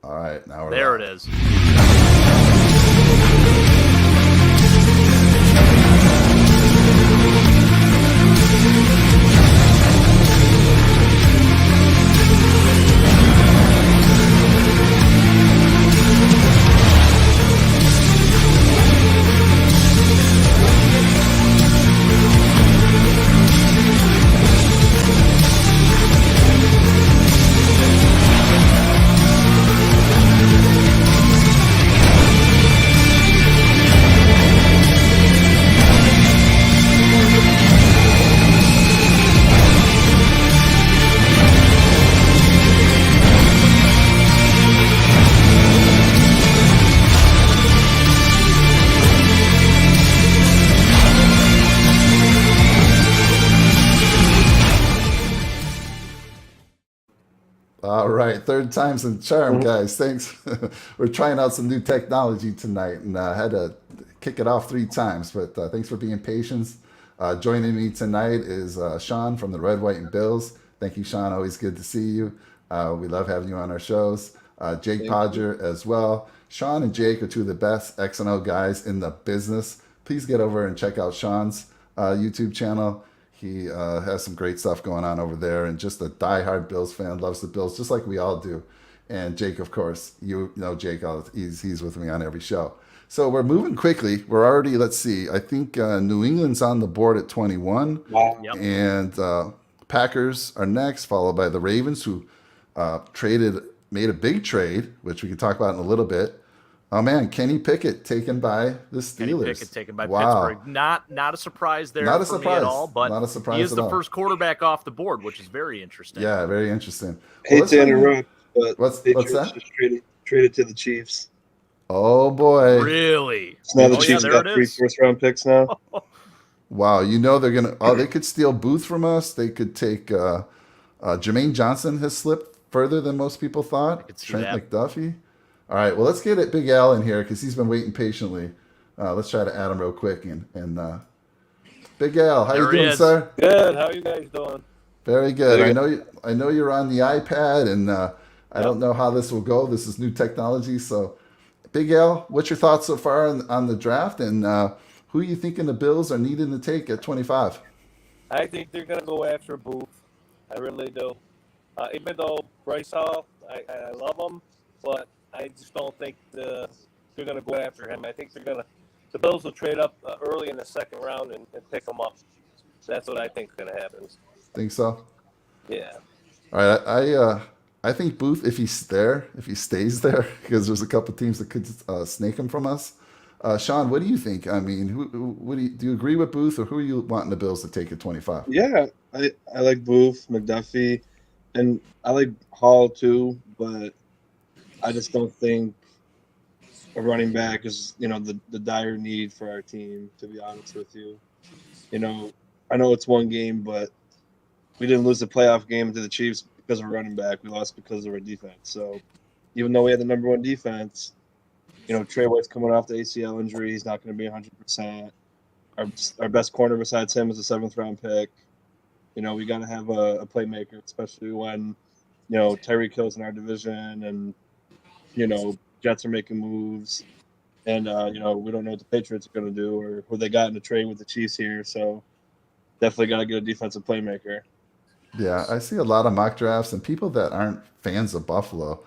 All right, now we're there. live. It is. All right, third time's the charm, guys. Thanks. We're trying out some new technology tonight, and I had to kick it off 3 times. But thanks for being patient. Joining me tonight is Sean from the Red, White, and Bills. Thank you, Sean. Always good to see you. We love having you on our shows. Jake Podger as well. Sean and Jake are 2 of the best X&O guys in the business. Please get over and check out Sean's YouTube channel. He has some great stuff going on over there, and just a diehard Bills fan, loves the Bills just like we all do. And Jake, of course, you know Jake, he's with me on every show. So we're moving quickly. We're already, let's see, I think New England's on the board at 21. Wow. Yep. And Packers are next, followed by the Ravens, who made a big trade, which we can talk about in a little bit. Oh man, Kenny Pickett taken by the Steelers. Kenny Pickett taken by Wow. Pittsburgh. Not a surprise there Not a for me surprise. at all, but Not a surprise he is at the all. first quarterback off the board, which is very interesting. Yeah, very interesting. Hate let's to bring in- interrupt, but What's Patriots that? just traded to the Chiefs. Oh boy. Really? So now the Oh, Chiefs yeah, got there it 3 is. first-round picks now. Wow, you know they're gonna. Oh, they could steal Booth from us. They could take. Jermaine Johnson has slipped further than most people thought. could see Trent that. McDuffie. All right, well let's get it Big Al in here because he's been waiting patiently. Let's try to add him real quick and Big Al, how There you he doing, is. sir? Good. How you guys doing? Very good. Very I know you're on the iPad, and I don't know how this will go. This is new technology, so Big Al, what's your thoughts so far on the draft, and who are you thinking the Bills are needing to take at 25? I think they're gonna go after Booth. I really do. Even though Bryce Hall, I love him, but I just don't think they're gonna go after him. I think the Bills will trade up early in the second round and pick him up. That's what I think is gonna happen. Think so? Yeah. All right, I think Booth, if he stays there, because there's a couple teams that could snake him from us. Sean, what do you think? I mean, do you agree with Booth, or who are you wanting the Bills to take at 25? Yeah, I like Booth, McDuffie, and I like Hall too, but I just don't think a running back is, the dire need for our team, to be honest with you. I know it's one game, but we didn't lose the playoff game to the Chiefs because of a running back. We lost because of our defense. So even though we had the number 1 defense, Trey White's coming off the ACL injury. He's not going to be 100%. Our best corner besides him is a 7th-round pick. We got to have a playmaker, especially when, Tyreek Hill's in our division and, Jets are making moves. And, we don't know what the Patriots are going to do or who they got in the trade with the Chiefs here. So definitely got to get a defensive playmaker. Yeah, I see a lot of mock drafts and people that aren't fans of Buffalo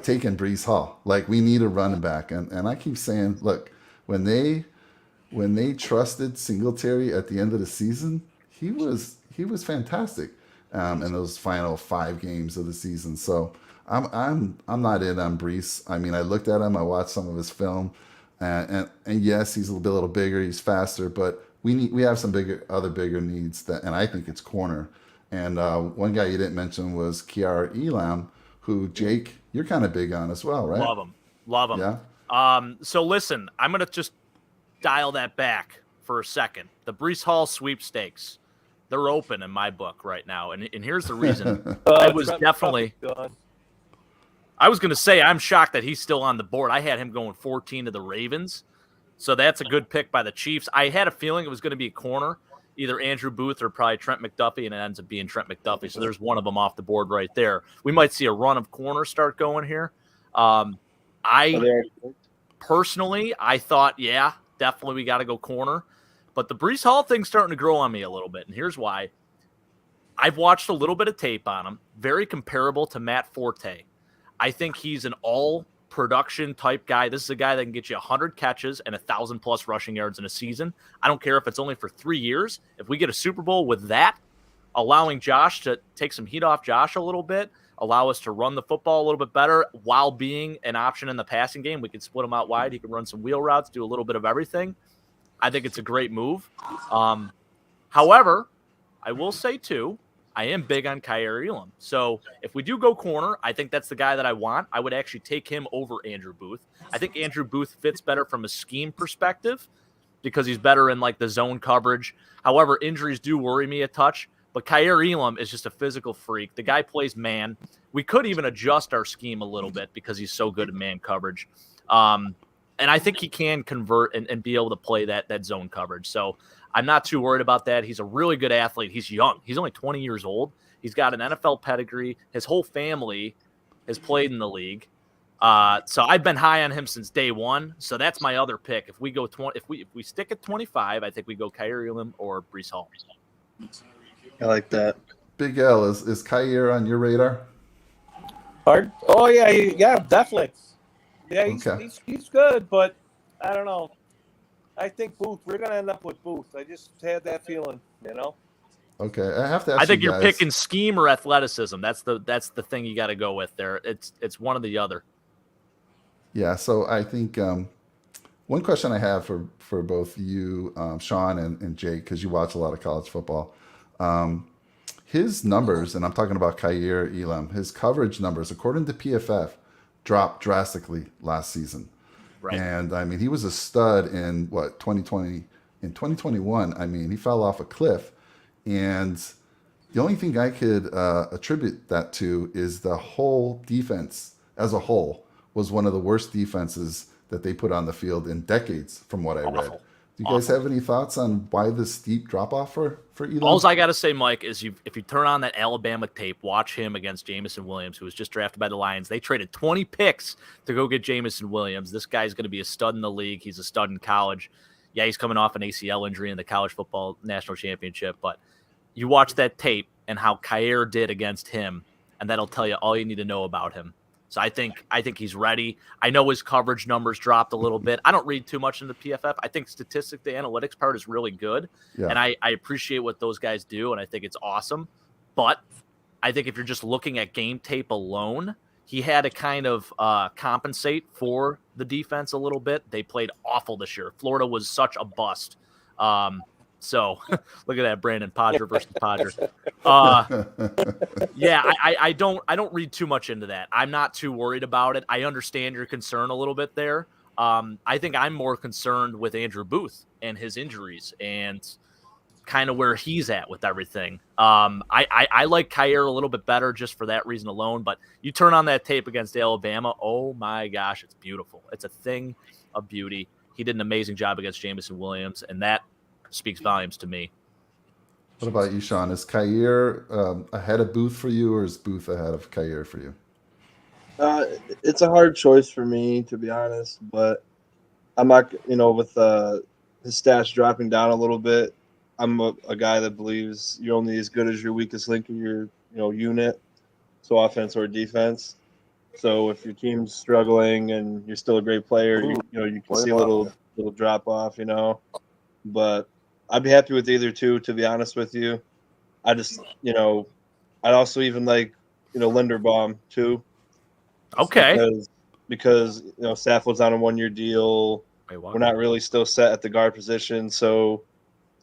taking Brees Hall. Like, we need a running back. And I keep saying, look, when they trusted Singletary at the end of the season, he was fantastic in those final 5 games of the season. So I'm not in on Brees. I mean, I looked at him, I watched some of his film, and yes, he's a little bigger, he's faster, but we have some other bigger needs and I think it's corner. And one guy you didn't mention was Kiara Elam, who, Jake, you're kind of big on as well, right? Love him. Yeah. So listen, I'm gonna just dial that back for a second. The Brees Hall sweepstakes, they're open in my book right now, and here's the reason. I was going to say I'm shocked that he's still on the board. I had him going 14 to the Ravens, so that's a good pick by the Chiefs. I had a feeling it was going to be a corner, either Andrew Booth or probably Trent McDuffie, and it ends up being Trent McDuffie. So there's one of them off the board right there. We might see a run of corners start going here. I personally, I thought, yeah, definitely we got to go corner. But the Breece Hall thing's starting to grow on me a little bit. And here's why. I've watched a little bit of tape on him. Very comparable to Matt Forte. I think he's an all-production type guy. This is a guy that can get you 100 catches and 1,000-plus rushing yards in a season. I don't care if it's only for 3 years. If we get a Super Bowl with that, allowing Josh to take some heat off Josh a little bit, allow us to run the football a little bit better while being an option in the passing game. We could split him out wide. He could run some wheel routes, do a little bit of everything. I think it's a great move. However, I will say, too, I am big on Kaiir Elam. So if we do go corner, I think that's the guy that I want. I would actually take him over Andrew Booth. I think Andrew Booth fits better from a scheme perspective because he's better in, like, the zone coverage. However, injuries do worry me a touch. But Kaiir Elam is just a physical freak. The guy plays man. We could even adjust our scheme a little bit because he's so good at man coverage. And I think he can convert and be able to play that zone coverage. So I'm not too worried about that. He's a really good athlete. He's young. He's only 20 years old. He's got an NFL pedigree. His whole family has played in the league. So I've been high on him since day one. So that's my other pick. If we go if we stick at 25, I think we go Kaiir Elam or Breece Hall. I like that. Big L, is Kaiir on your radar? Pardon? Oh, yeah, definitely. Yeah, Okay. he's good, but I don't know. I think Booth, we're going to end up with Booth. I just had that feeling, you know? Okay, I have to ask I think you you're guys, picking scheme or athleticism. That's the thing you got to go with there. It's one or the other. Yeah, so I think one question I have for both you, Sean and Jake, because you watch a lot of college football. His numbers, and I'm talking about Kaiir Elam, his coverage numbers, according to PFF, dropped drastically last season. Right. And I mean, he was a stud in 2020. In 2021, I mean, he fell off a cliff. And the only thing I could attribute that to is the whole defense as a whole was one of the worst defenses that they put on the field in decades, from what I read. Do you guys have any thoughts on why this steep drop off for Elam? All I got to say, Mike, is if you turn on that Alabama tape, watch him against Jamison Williams, who was just drafted by the Lions. They traded 20 picks to go get Jamison Williams. This guy's going to be a stud in the league. He's a stud in college. Yeah, he's coming off an ACL injury in the college football national championship. But you watch that tape and how Kaiir did against him, and that'll tell you all you need to know about him. So I think he's ready. I know his coverage numbers dropped a little bit. I don't read too much into PFF. I think statistics, the analytics part is really good. Yeah. And I appreciate what those guys do, and I think it's awesome. But I think if you're just looking at game tape alone, he had to kind of compensate for the defense a little bit. They played awful this year. Florida was such a bust. So look at that, Brandon, Padre versus Padre. Yeah, I don't read too much into that. I'm not too worried about it. I understand your concern a little bit there. I think I'm more concerned with Andrew Booth and his injuries and kind of where he's at with everything. I like Kaiir a little bit better just for that reason alone. But you turn on that tape against Alabama, oh my gosh, it's beautiful. It's a thing of beauty. He did an amazing job against Jamison Williams, and that speaks volumes to me. What about you, Sean? Is Kaiir ahead of Booth for you, or is Booth ahead of Kaiir for you? It's a hard choice for me, to be honest, but I'm not, with his stats dropping down a little bit, I'm a guy that believes you're only as good as your weakest link in your, unit, so offense or defense. So if your team's struggling and you're still a great player, you can see a little drop off, but I'd be happy with either two, to be honest with you. I just, I'd also even like, Linderbaum too. Okay. Because Saffold's on a 1-year deal. We're not really still set at the guard position. So,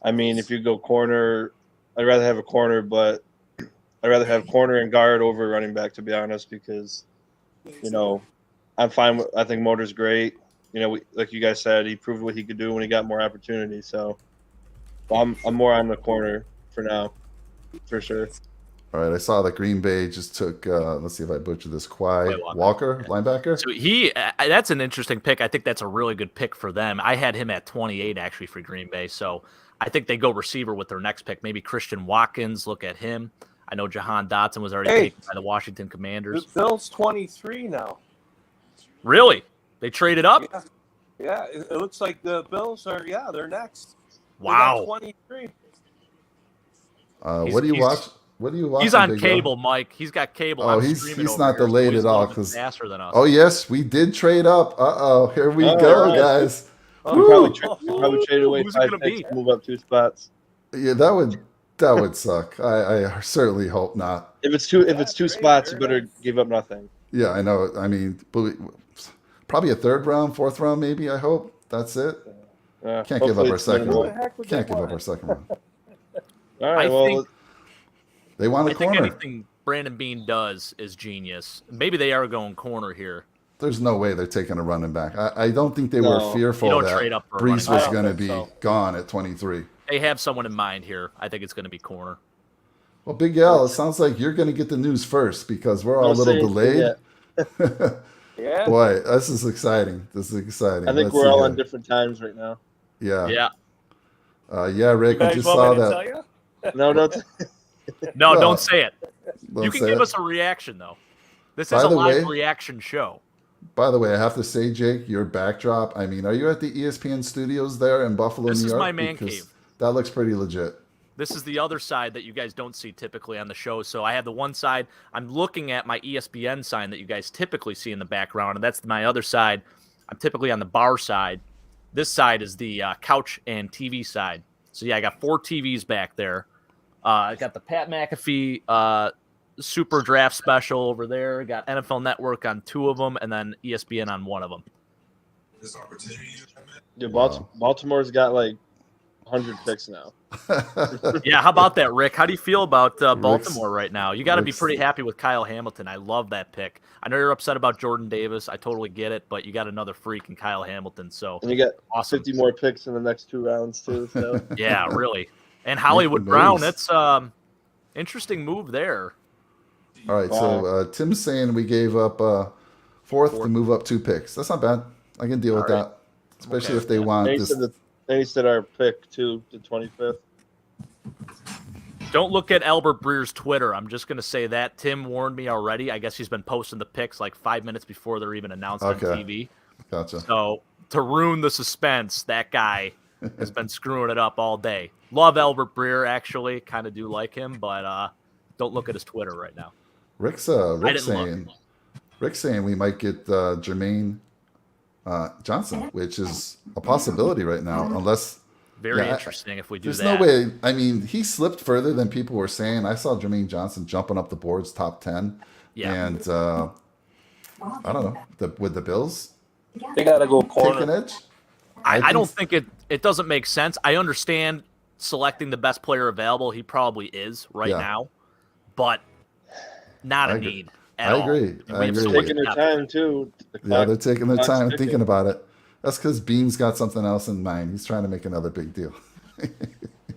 I mean, if you go corner, I'd rather have a corner, but I'd rather have corner and guard over running back, to be honest, because, I'm fine with, I think Motor's great. Like you guys said, he proved what he could do when he got more opportunity. So I'm more on the corner for now, for sure. All right, I saw that Green Bay just took, let's see if I butcher this, Walker, linebacker. So that's an interesting pick. I think that's a really good pick for them. I had him at 28, actually, for Green Bay. So I think they go receiver with their next pick. Maybe Christian Watkins, look at him. I know Jahan Dotson was already taken by the Washington Commanders. Bill's 23 now. Really? They traded up? Yeah. It looks like the Bills are. Yeah, they're next. Wow. They got 23. What do you watch? What do you watch? He's on cable, Mike. He's got cable. Oh, I'm he's streaming over not here, so delayed he's at all a little bit because faster than us. Oh yes, we did trade up. Here we go, right. guys. You probably traded away Who's it 5 gonna picks be? to move up 2 spots. Yeah, that would suck. I certainly hope not. If it's two spots, you better give up nothing. Yeah, I know. I mean, probably a 3rd round, 4th round, maybe. I hope that's it. Can't give up our second round. round. Can't give up our second round. All right. I think They want a I think corner. anything Brandon Beane does is genius. Maybe they are going corner here. There's no way they're taking a running back. I don't think they No. were fearful You don't that trade up for a Brees running was back. going to I don't be think so. gone at 23. They have someone in mind here. I think it's going to be corner. Well, Big Al, it sounds like you're going to get the news first because we're all a little delayed. Yeah. Boy, this is exciting. This is exciting. I think Let's we're see all here. on different times right now. Yeah. Yeah. Yeah, Rick, You we guys just want saw me to that. tell you? No. No, Well, don't say it. Don't You can say give it. us a reaction, though. This By is a the live way- reaction show. By the way, I have to say, Jake, your backdrop. I mean, are you at the ESPN studios there in Buffalo, This New is York? my man Because cave. That looks pretty legit. This is the other side that you guys don't see typically on the show. So I have the one side. I'm looking at my ESPN sign that you guys typically see in the background, and that's my other side. I'm typically on the bar side. This side is the couch and TV side. So yeah, I got 4 TVs back there. I got the Pat McAfee Super Draft Special over there. Got NFL Network on 2 of them, and then ESPN on 1 of them. Yeah, Baltimore's got like 100 picks now. Yeah, how about that, Rick? How do you feel about Baltimore right now? You got to be Rick's- pretty happy with Kyle Hamilton. I love that pick. I know you're upset about Jordan Davis. I totally get it, but you got another freak in Kyle Hamilton. So And you got awesome. 50 more picks in the next 2 rounds too. So Yeah, really. And Hollywood Make the Brown, moves. that's interesting move there. All right, so Tim's saying we gave up 4th to move up 2 picks. That's not bad. I can deal with All right. that, especially Okay. if they want and this. he said our pick too, the 25th. Don't look at Albert Breer's Twitter. I'm just going to say that. Tim warned me already. I guess he's been posting the picks like 5 minutes before they're even announced on TV. Gotcha. So to ruin the suspense, that guy has been screwing it up all day. Love Albert Breer, actually. Kind of do like him, but don't look at his Twitter right now. Rick's didn't saying we might get Jermaine Johnson, which is a possibility right now, unless Very Yeah, interesting if we do there's that. no way. I mean, he slipped further than people were saying. I saw Jermaine Johnson jumping up the boards, top 10, Yeah. and I don't know with the Bills They got to go take an corner. edge. I don't think it doesn't make sense. I understand selecting the best player available. He probably is right Yeah. now, but not I a agree. need at I all. agree. And I we have agree. someone Taking their depth. time too. Yeah, they're taking their clock's time ticking. thinking about it. That's because Beam's got something else in mind. He's trying to make another big deal.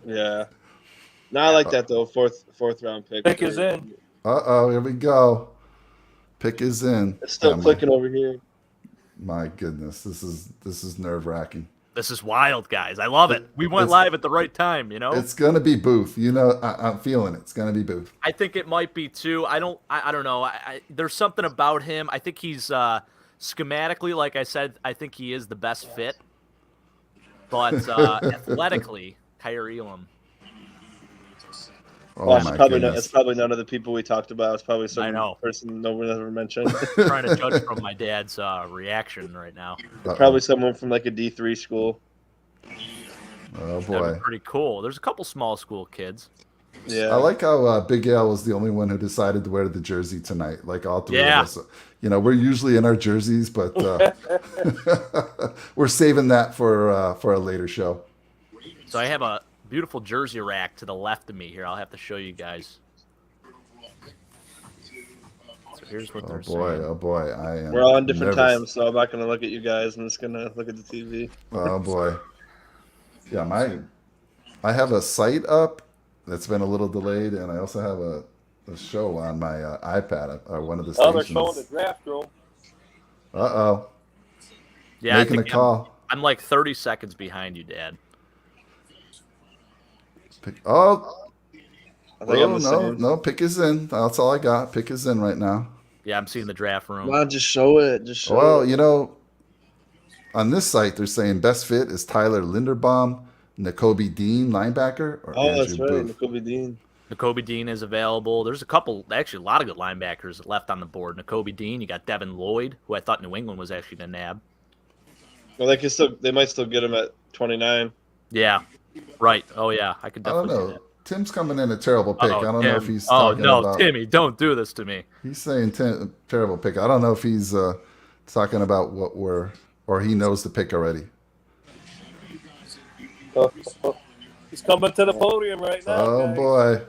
Yeah. No, I like that though. Fourth round pick. Pick is in. Here we go. Pick is in. It's still Yeah, clicking over here. My goodness, this is nerve wracking. This is wild, guys. I love it. We went It's- live at the right time, you know? It's gonna be Booth. You know, I'm feeling it. It's gonna be Booth. I think it might be too. I don't know. There's something about him. I think he's schematically, like I said, I think he is the best fit. But athletically, Kyrie Elam. Oh Well, my it's goodness. probably none of the people we talked about. It's probably some I know. person no one ever mentioned. Trying to judge from my dad's reaction right now. Probably someone from like a D3 school. Oh That'd boy. be pretty cool. There's a couple small school kids. Yeah. I like how Big Al was the only one who decided to wear the jersey tonight. Like all three Yeah. of us. You know, we're usually in our jerseys, but we're saving that for a later show. So I have a beautiful jersey rack to the left of me here. I'll have to show you guys. So here's what Oh they're boy, saying. oh boy. I am We're all on different nervous. times, so I'm not gonna look at you guys. I'm just gonna look at the TV. Oh boy. Yeah, I have a site up that's been a little delayed, and I also have a show on my iPad, one of the Oh, they're showing the stations. draft room. Uh-oh. Yeah, I Making a think call. I'm like 30 seconds behind you, Dad. Oh, I think I'm the no, same. no, pick is in. That's all I got. Pick is in right now. Yeah, I'm seeing the draft room. Come on, just show it. Just show Well, it. you know, on this site, they're saying best fit is Tyler Linderbaum, N'Kobe Dean, linebacker, or Oh, Andrew that's right. Booth. N'Kobe Dean. N'Kobe Dean is available. There's a couple, actually, a lot of good linebackers left on the board. N'Kobe Dean, you got Devin Lloyd, who I thought New England was actually going to nab. Well, they might still get him at 29. Yeah, right. Oh, yeah, I could I don't definitely see know. that. Tim's coming in a terrible pick. Uh-oh, I don't know if Tim. he's Oh, talking no, about. Timmy, don't do this to me. He's saying terrible pick. I don't know if he's talking about what or he knows the pick already. He's coming to the podium right now. Oh guys. boy.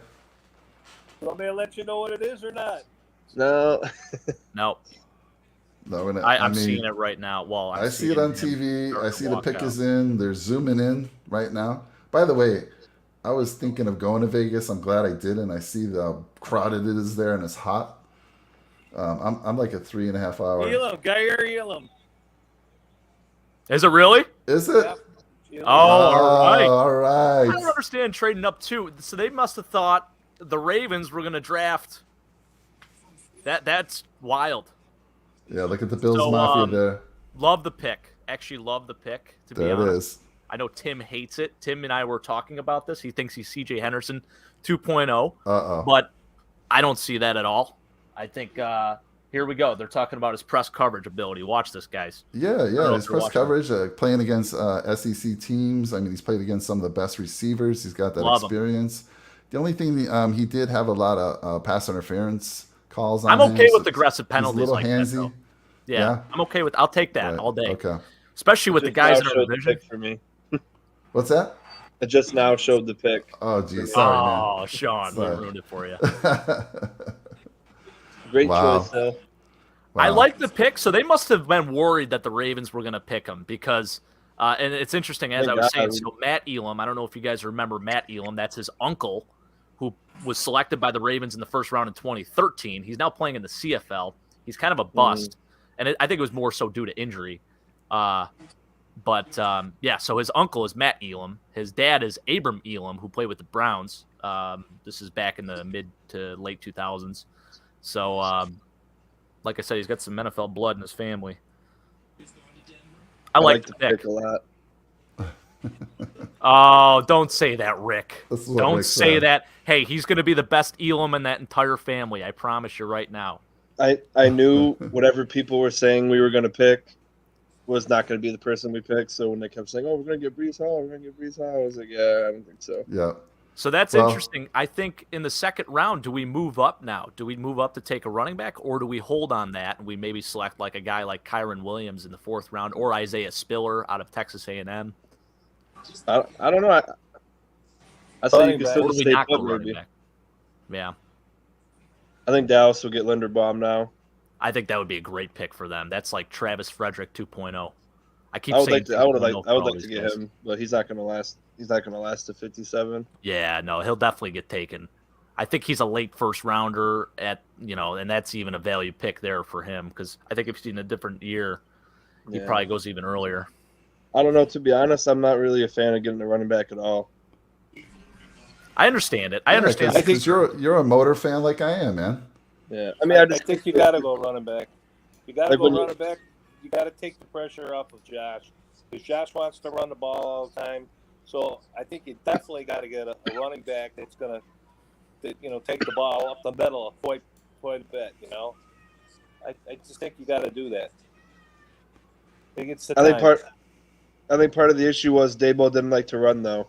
Want me to let you know what it is or not? No. No, No, I'm seeing it right now. Well, I see it on TV. I see the pick is in. They're zooming in right now. By the way, I was thinking of going to Vegas. I'm glad I didn't. I see how crowded it is there and it's hot. I'm like a 3.5 hour. Elam, Gayer Elam. Is it really? Is it? Yep. Elam. Oh, all right. All I don't right. understand trading up too. So they must have thought the Ravens were going to draft. That's wild. Yeah, look at the Bills So, Mafia there. Love the pick. Actually, love the pick. To be There it honest, is. I know Tim hates it. Tim and I were talking about this. He thinks he's C.J. Henderson 2.0, Uh-oh. but I don't see that at all. I think here we go. They're talking about his press coverage ability. Watch this, guys. Yeah, know his if you're press watching. coverage, playing against SEC teams. I mean, he's played against some of the best receivers. He's got that Love him. experience. The only thing he did have a lot of pass interference calls on I'm him, okay so with aggressive he's a penalties little like handsy. that, though. Yeah, Yeah? I'm okay with. I'll take that Right, all day, Okay. especially with the Just guys now in our showed the division. pick for me. What's that? It just now showed the pick. Oh, geez. Sorry, Oh, Sean, we Sorry. ruined it for you. man. Great Wow. choice, though. I Wow. like the pick, so they must have been worried that the Ravens were going to pick him because, and it's interesting, as Thank I was God. saying, so Matt Elam, I don't know if you guys remember Matt Elam, that's his uncle who was selected by the Ravens in the first round in 2013. He's now playing in the CFL. He's kind of a bust, and I think it was more so due to injury. Yeah, so his uncle is Matt Elam. His dad is Abram Elam, who played with the Browns. This is back in the mid to late 2000s. So, like I said, he's got some NFL blood in his family. I like the pick. a lot. Oh, don't say that, Rick. This is what Don't Rick say said. that. Hey, he's going to be the best Elam in that entire family. I promise you right now. I knew whatever people were saying we were going to pick was not going to be the person we picked. So when they kept saying, "Oh, we're going to get Brees Hall," I was like, "Yeah, I don't think so." Yeah. So that's Well- interesting. I think in the second round, do we move up now? Do we move up to take a running back, or do we hold on that and we maybe select like a guy like Kyron Williams in the fourth round, or Isaiah Spiller out of Texas A&M? I don't know. I say you can Or still do we stay not go put, running maybe. back? Yeah, I think Dallas will get Linderbaum now. I think that would be a great pick for them. That's like Travis Frederick 2.0. I keep I would saying like to. I would 2.0 like. for I would all like these to get guys. him, but he's not going to last. He's not going to last to 57. Yeah, no, he'll definitely get taken. I think he's a late first rounder and that's even a value pick there for him because I think if he's in a different year, he Yeah. probably goes even earlier. I don't know. To be honest, I'm not really a fan of getting a running back at all. I understand it. I understand. Because you're a motor fan like I am, man. Yeah, I mean, I just think you got to go running back. You got to Like go when you- running back. You got to take the pressure off of Josh because Josh wants to run the ball all the time. So I think you definitely got to get a running back that's going to, take the ball up the middle quite a bit. I just think you got to do that. I think it's the I think time. part of the issue was Daboll didn't like to run though.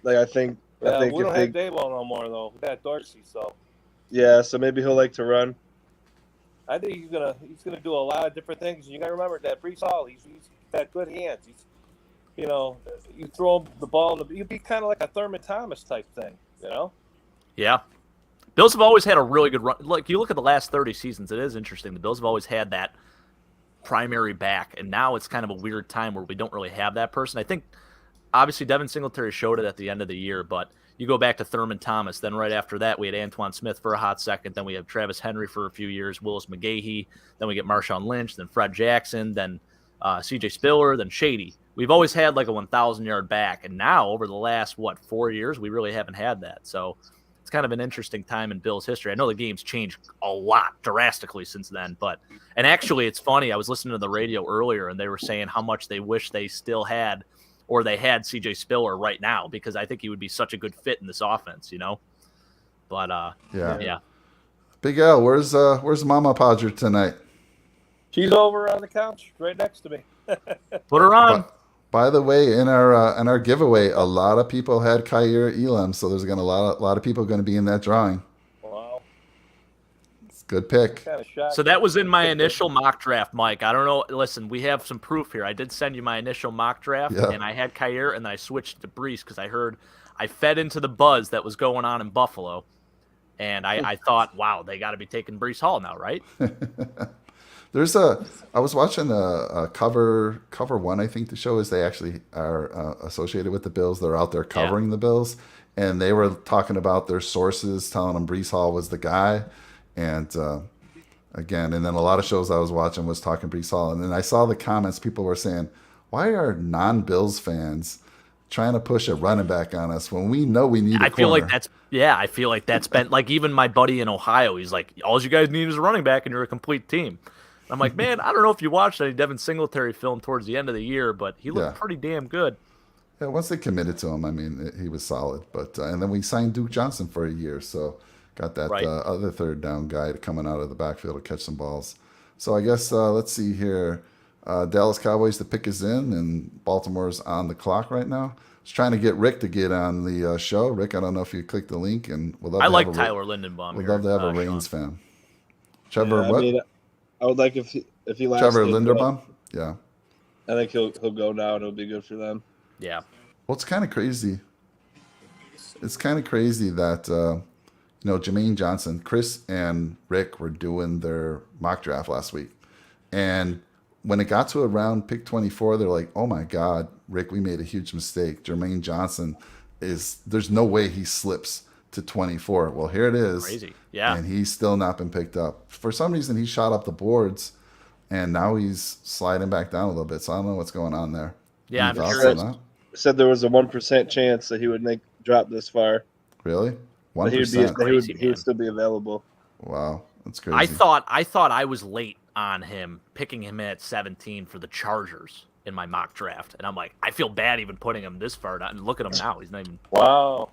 Like I think We don't if have they, Dayball no more though. We got Dorsey, so yeah, so maybe he'll like to run. I think he's gonna do a lot of different things. You got to remember that Brees Hall, he's got good hands. You throw him the ball, you'd be kind of like a Thurman Thomas type thing, Yeah. Bills have always had a really good run. Look, you look at the last 30 seasons, it is interesting. The Bills have always had that primary back, and now it's kind of a weird time where we don't really have that person. I think, obviously, Devin Singletary showed it at the end of the year, but you go back to Thurman Thomas. Then right after that, we had Antoine Smith for a hot second. Then we have Travis Henry for a few years, Willis McGahee. Then we get Marshawn Lynch, then Fred Jackson, then C.J. Spiller, then Shady. We've always had like a 1,000-yard back, and now over the last, 4 years, we really haven't had that. So it's kind of an interesting time in Bills history. I know the game's changed a lot drastically since then, and actually it's funny. I was listening to the radio earlier and they were saying how much they wish they still had, or they had CJ Spiller right now, because I think he would be such a good fit in this offense, But yeah. Big L, where's Mama Padre tonight? She's over on the couch right next to me. Put her on. By the way, in our giveaway, a lot of people had Kyer Elam, so there's gonna a lot of people going to be in that drawing. Wow, it's a good pick. kind of shocked. So that was in my initial mock draft, Mike. I don't know. Listen, we have some proof here. I did send you my initial mock draft, and I had Kyer, and then I switched to Brees because I fed into the buzz that was going on in Buffalo, and I thought, wow, they got to be taking Brees Hall now, right? I was watching a cover one, I think the show is. They actually are associated with the Bills. They're out there covering the Bills, and they were talking about their sources telling them Brees Hall was the guy. And and then a lot of shows I was watching was talking Brees Hall. And then I saw the comments. People were saying, why are non-Bills fans trying to push a running back on us when we know we need a corner? I feel like that's been like, even my buddy in Ohio, he's like, all you guys need is a running back and you're a complete team. I'm like, man, I don't know if you watched any Devin Singletary film towards the end of the year, but he looked pretty damn good. Yeah, once they committed to him, I mean, he was solid. But and then we signed Duke Johnson for a year, so got that other third down guy coming out of the backfield to catch some balls. So I guess let's see here. Dallas Cowboys, the pick is in, and Baltimore's on the clock right now. I was trying to get Rick to get on the show. Rick, I don't know if you clicked the link, and we'd love I to like have Tyler Lindenbaum. We'd love to have a Reigns fan. Trevor, Yeah, what? I mean, I would like if he lasted. Trevor Linderbaum? Yeah. I think he'll go now, and it'll be good for them. Yeah. Well, it's kind of crazy. It's kind of crazy that Jermaine Johnson, Chris and Rick were doing their mock draft last week, and when it got to around pick 24, they're like, "Oh my God, Rick, we made a huge mistake. Jermaine Johnson there's no way he slips to 24." Well, here it is. Crazy. Yeah. And he's still not been picked up. For some reason, he shot up the boards, and now he's sliding back down a little bit. So I don't know what's going on there. Yeah, Any I'm thoughts curious. on that? Said there was a 1% chance that he would drop this far. Really? But 1%? he would still be available. Wow, that's crazy. I thought I was late on him, picking him at 17 for the Chargers in my mock draft, and I'm like, I feel bad even putting him this far down. And look at him now; he's not even. Wow.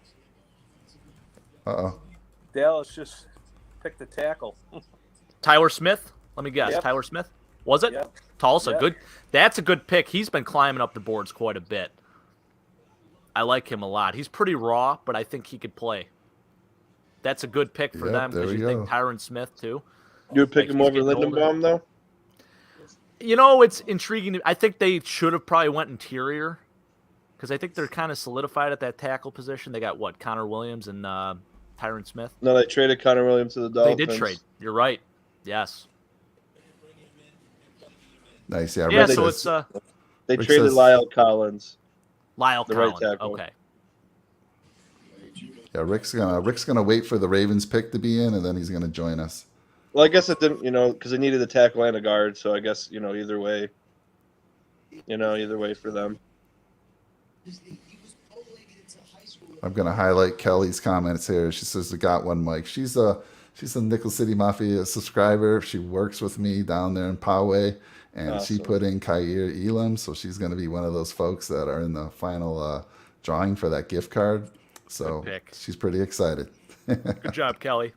Uh-oh. Dallas just picked the tackle. Tyler Smith. Let me guess. Yep. Tyler Smith. Was it? Yep. Tulsa. Yep. Good. That's a good pick. He's been climbing up the boards quite a bit. I like him a lot. He's pretty raw, but I think he could play. That's a good pick for them because you think Tyron Smith too. You would pick him over getting Lindenbaum, though? It's intriguing. I think they should have probably went interior because I think they're kind of solidified at that tackle position. They got Connor Williams and Tyron Smith. No, they traded Connor Williams to the Dolphins. They did trade. You're right. Yes. Nice. Yeah. Yeah. So it's They Rick traded says- Lyle Collins. Lyle the right Collins. tackle. Okay. Yeah, Rick's gonna wait for the Ravens pick to be in, and then he's gonna join us. Well, I guess it didn't, because they needed a tackle and a guard. So I guess, either way, for them. I'm gonna highlight Kelly's comments here. She says, "I got one, Mike." She's a Nickel City Mafia subscriber. She works with me down there in Poway, and she put in Kyer Elam, so she's gonna be one of those folks that are in the final drawing for that gift card. So Good pick. she's pretty excited. Good job, Kelly.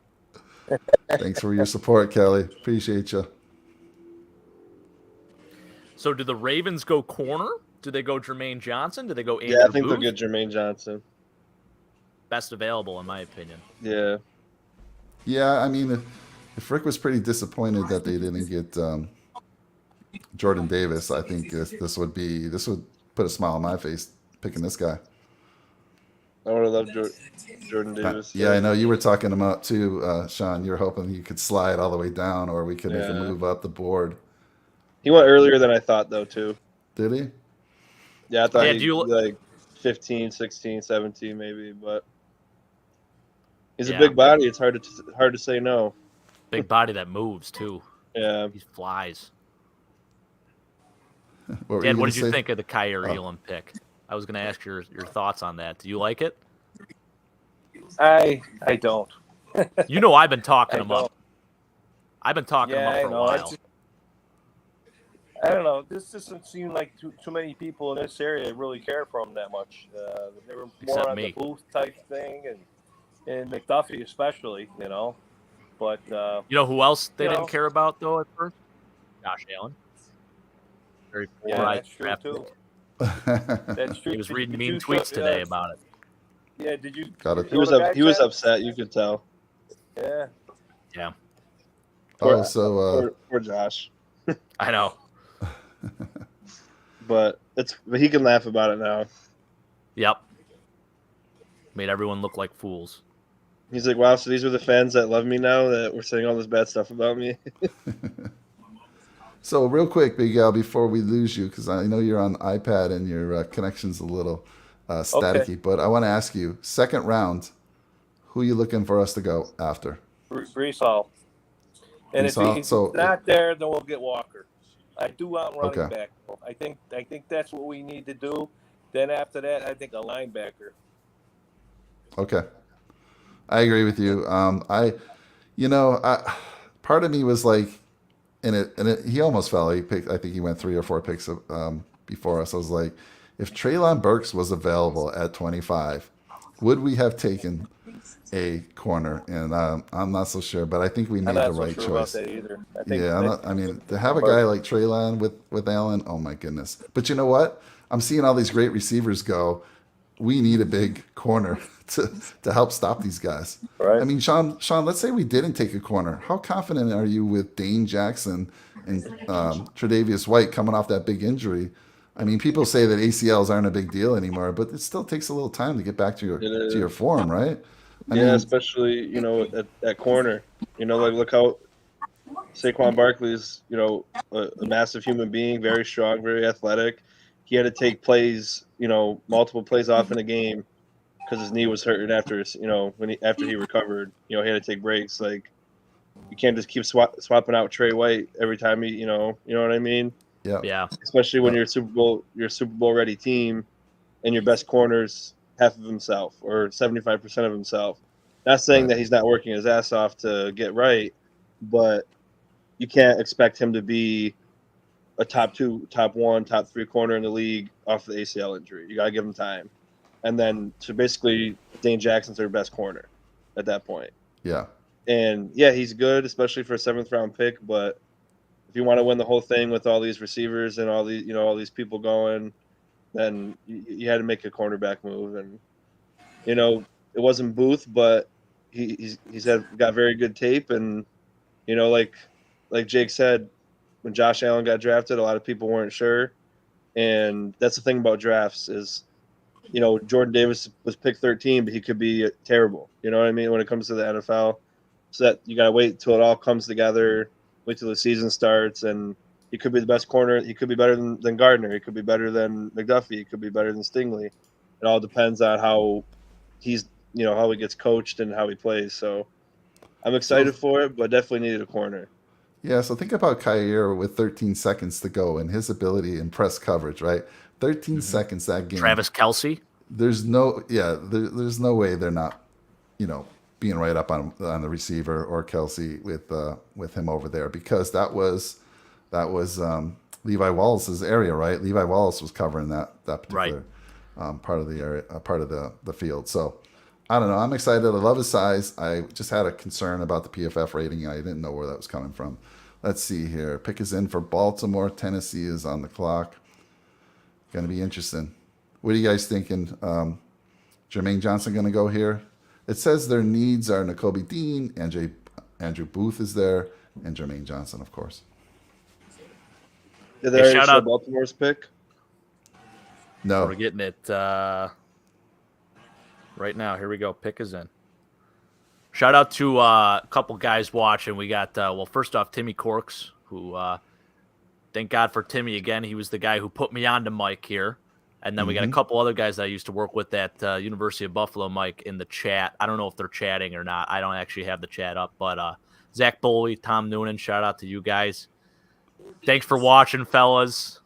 Thanks for your support, Kelly. Appreciate you. So do the Ravens go corner? Do they go Jermaine Johnson? Do they go Andrew Yeah, I think Booth? they'll get Jermaine Johnson. Best available, in my opinion. Yeah. Yeah, I mean, if Rick was pretty disappointed that they didn't get Jordan Davis, I think this would put a smile on my face picking this guy. I would have loved Jordan Davis. Yeah, I know you were talking him up too, Sean. You're hoping he could slide all the way down, or we could make him move up the board. He went earlier than I thought, though, too. Did he? Yeah, I thought Yeah, he'd like 15, 16, 17 maybe, but he's Yeah. a big body. It's hard to say no. Big body that moves, too. Yeah. He flies. What Dad, what did say? you think of the Kyer Elam pick? I was going to ask your thoughts on that. Do you like it? I don't. You know, I've been talking I him up. don't. I've been talking him Yeah, up I for a know. while. I don't know. This doesn't seem like too many people in this area really care for him that much. They were more Except on me. the booth type thing, and McDuffie especially, you know. But You know who else they You didn't know. care about though at first? Josh Allen. Very yeah, polarized that's true draft too. pick. That's true. He was reading Did mean you tweets saw- today about it. Yeah, did you? Got it. He was upset. You could tell. Yeah. Yeah, Oh, so Poor Josh. I know. But he can laugh about it now. Yep. Made everyone look like fools. He's like, wow, so these are the fans that love me now that were saying all this bad stuff about me. so real quick, Big Al, before we lose you, because I know you're on iPad and your connection's a little staticky, but I want to ask you, second round, who are you looking for us to go after? Brees Hall. And if he's not there, then we'll get Walker. I do want running back. I think that's what we need to do. Then after that, I think a linebacker. Okay, I agree with you. Part of me was like, he almost fell. He picked. I think he went 3 or 4 picks before us. I was like, if Treylon Burks was available at 25, would we have taken a corner? And I'm not so sure, but I think we made the right choice. To have a guy like Treylon with Allen, oh my goodness. But you know what? I'm seeing all these great receivers go. We need a big corner to help stop these guys. Right. I mean, Sean, let's say we didn't take a corner. How confident are you with Dane Jackson and Tre'Davious White coming off that big injury? I mean, people say that ACLs aren't a big deal anymore, but it still takes a little time to get back to your form, right? I mean, especially at corner. Like look how Saquon Barkley's a massive human being, very strong, very athletic. He had to take plays, multiple plays off in a game because his knee was hurting after he recovered. He had to take breaks. Like you can't just keep swapping out Trey White every time you know what I mean. Yeah. Especially when you're a Super Bowl ready team, and your best corner's half of himself or 75% of himself. Not saying that he's not working his ass off to get right, but you can't expect him to be a top 2, top 1, top 3 corner in the league off the ACL injury. You gotta give him time, and then so basically Dane Jackson's their best corner at that point. Yeah, and he's good, especially for a 7th round pick, but if you want to win the whole thing with all these receivers and all these people going, then you had to make a cornerback move. And it wasn't Booth, but he's got very good tape. And like Jake said, when Josh Allen got drafted, a lot of people weren't sure. And that's the thing about drafts is, Jordan Davis was picked 13, but he could be terrible. You know what I mean? When it comes to the NFL, so that you got to wait till it all comes together. Wait till the season starts, and he could be the best corner. He could be better than Gardner. He could be better than McDuffie. He could be better than Stingley. It all depends on how he's, how he gets coached and how he plays. So I'm excited for it, but definitely needed a corner. Yeah, so think about Kyer with 13 seconds to go and his ability in press coverage, right? 13 seconds that game. Travis Kelce. There's no way they're not, being right up on the receiver or Kelce with him over there, because that was Levi Wallace's area, right? Levi Wallace was covering that particular part of the area, part of the field. So I don't know. I'm excited. I love his size. I just had a concern about the PFF rating. I didn't know where that was coming from. Let's see here. Pick is in for Baltimore. Tennessee is on the clock. Going to be interesting. What are you guys thinking? Jermaine Johnson going to go here? It says their needs are Nakobe Dean, Andrew Booth is there, and Jermaine Johnson, of course. Did they already show Baltimore's pick? No. We're getting it right now. Here we go. Pick is in. Shout out to a couple guys watching. We got, first off, Timmy Corks, who thank God for Timmy again. He was the guy who put me on to Mike here. And then we got a couple other guys that I used to work with at University of Buffalo, Mike, in the chat. I don't know if they're chatting or not. I don't actually have the chat up. But Zach Boley, Tom Noonan, shout out to you guys. Thanks for watching, fellas.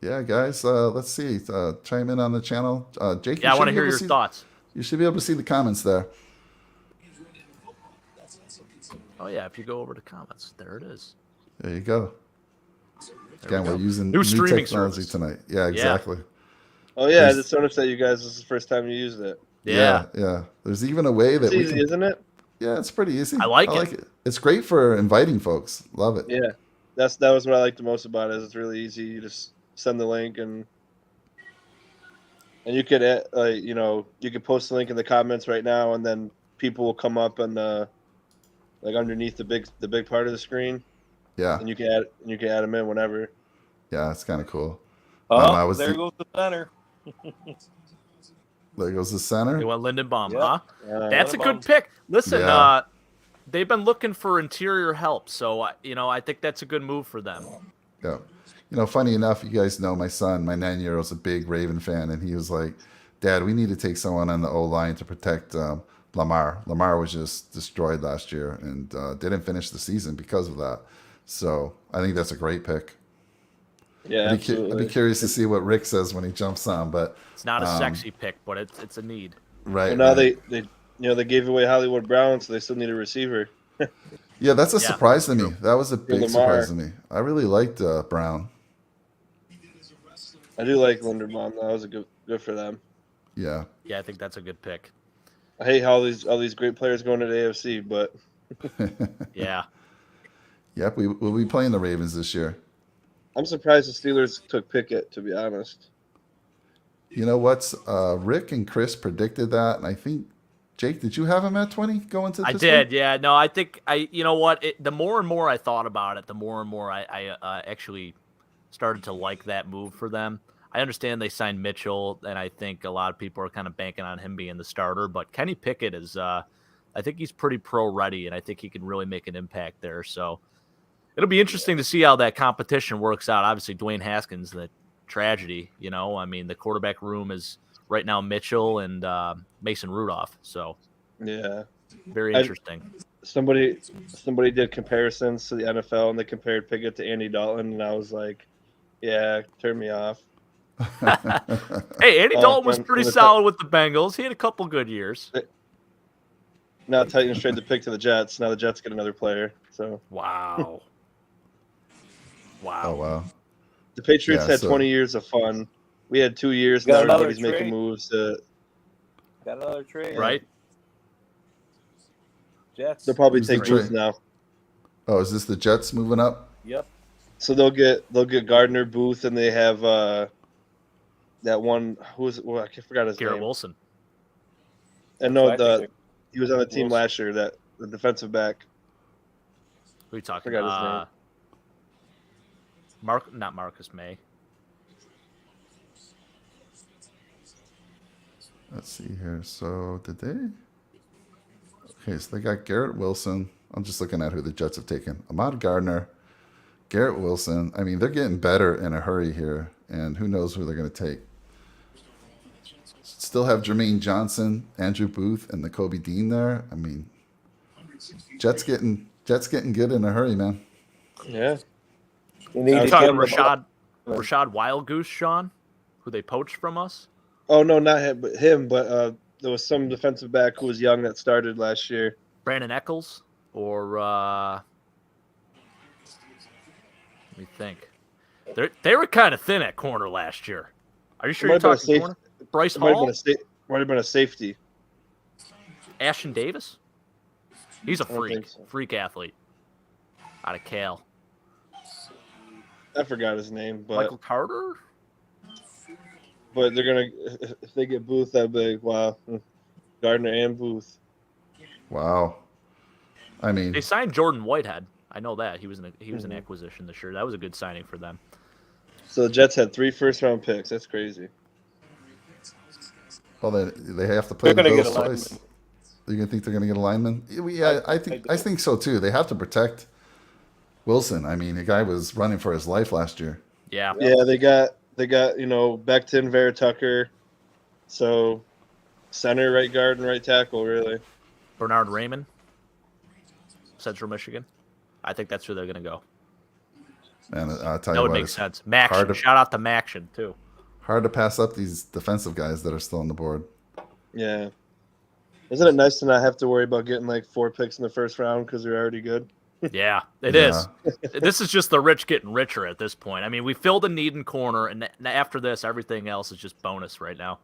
Yeah, guys. Let's see. Chime in on the channel. Jake, I want to hear your thoughts. You should be able to see the comments there. Oh yeah, if you go over to comments, there it is. There you go. Again, we we're go. using New streaming technology service. tonight. Yeah, exactly. Oh yeah, I There's- just noticed that you guys. This is the first time you used it. Yeah. Yeah. There's even a way that It's we easy, can. isn't it? Yeah, it's pretty easy. I like it. it. It's great for inviting folks. Love it. Yeah, that was what I liked the most about it. Is it's really easy. You just send the link and you could you could post the link in the comments right now, and then people will come up and like underneath the big part of the screen, Yeah, and you can add them in whenever. yeah, it's kind of cool. Oh, there goes the center. There goes the center. You want Lindenbaum, Yep. huh? That's a Lindenbaum. good pick. Listen, Yeah. they've been looking for interior help, so I think that's a good move for them. Yeah. Funny enough, you guys know my son, my 9-year-old, is a big Raven fan, and he was like, Dad, we need to take someone on the O-line to protect Lamar. Lamar was just destroyed last year and didn't finish the season because of that. So I think that's a great pick. Yeah, I'd be curious to see what Rick says when he jumps on, but It's not a sexy pick, but it's a need. right. Well, now right. they gave away Hollywood Brown, so they still need a receiver. Yeah, that's a Yeah. surprise to me. That was a big Lamar. surprise to me. I really liked Brown. I do like Linderbaum. That was a good for them. Yeah. Yeah, I think that's a good pick. I hate how all these great players going to the AFC, but Yeah. Yep, we'll be playing the Ravens this year. I'm surprised the Steelers took Pickett, to be honest. You know what? Rick and Chris predicted that, and I think Jake, did you have him at 20 going to this I week? did, yeah. No, I think you know what? The more and more I thought about it, the more and more I actually started to like that move for them. I understand they signed Mitchell, and I think a lot of people are kind of banking on him being the starter. But Kenny Pickett is, I think he's pretty pro ready, and I think he can really make an impact there. So it'll be interesting to see how that competition works out. Obviously, Dwayne Haskins, the tragedy. I mean, the quarterback room is right now Mitchell and Mason Rudolph. So Yeah. very interesting. Somebody did comparisons to the NFL, and they compared Pickett to Andy Dalton, and I was like, yeah, turn me off. Hey, Andy Dalton was and pretty the- solid with the Bengals. He had a couple good years. Now Titans trade the pick to the Jets. Now the Jets get another player. So Wow. Oh, wow. the Patriots Yeah, had so- 20 years of fun. We had 2 years. Got Now another everybody's making trade. moves. Got another trade. Right? Jets. They'll probably Who's the take Booth trade? now. Oh, is this the Jets moving up? Yep. So they'll get Gardner, Booth, and they have that one. I forgot his Garrett name. Wilson. And no, I think he was on the team Wilson. last year. That the defensive back. Who are you talking Forgot his about? Not Marcus May. Let's see here. So did they? Okay, so they got Garrett Wilson. I'm just looking at who the Jets have taken. Ahmad Gardner, Garrett Wilson. I mean, they're getting better in a hurry here, and who knows who they're going to take. Still have Jermaine Johnson, Andrew Booth, and the Kobe Dean there. I mean, Jets getting good in a hurry, man. Yeah. You need You're You to talking get him Rashad Wild Goose, Sean, who they poached from us? Oh no, not him, but there was some defensive back who was young that started last year. Brandon Eccles, or let me think. They were kind of thin at corner last year. Are you sure It you're might have been a talking safe- corner? Bryce It might Hall, have been a safety. Ashton Davis. He's a don't freak, think so. freak athlete out of Cal. I forgot his name, but Michael Carter. they're gonna if they get Booth, that'd be like, wow, Gardner and Booth. Wow. I mean, They signed Jordan Whitehead. I know that he was an Mm-hmm. acquisition this year. That was a good signing for them. So the Jets had 3 first-round picks. That's crazy. well, they have to play They're the gonna Bills get a twice. You gonna think they're gonna get a lineman? Yeah, I think so too. They have to protect Wilson. I mean, the guy was running for his life last year. Yeah. Yeah, they got Becton, Vera Tucker. So center, right guard, and right tackle, really. Bernard Raymond, Central Michigan. I think that's who they're going to go. And I'll tell That you would what, make it's sense. hard Maction. to- Shout out to Maction, too. hard to pass up these defensive guys that are still on the board. Yeah. Isn't it nice to not have to worry about getting like 4 picks in the first round because they're already good? Yeah, it is. This is just the rich getting richer at this point. I mean, we filled a need in corner, and after this, everything else is just bonus right now.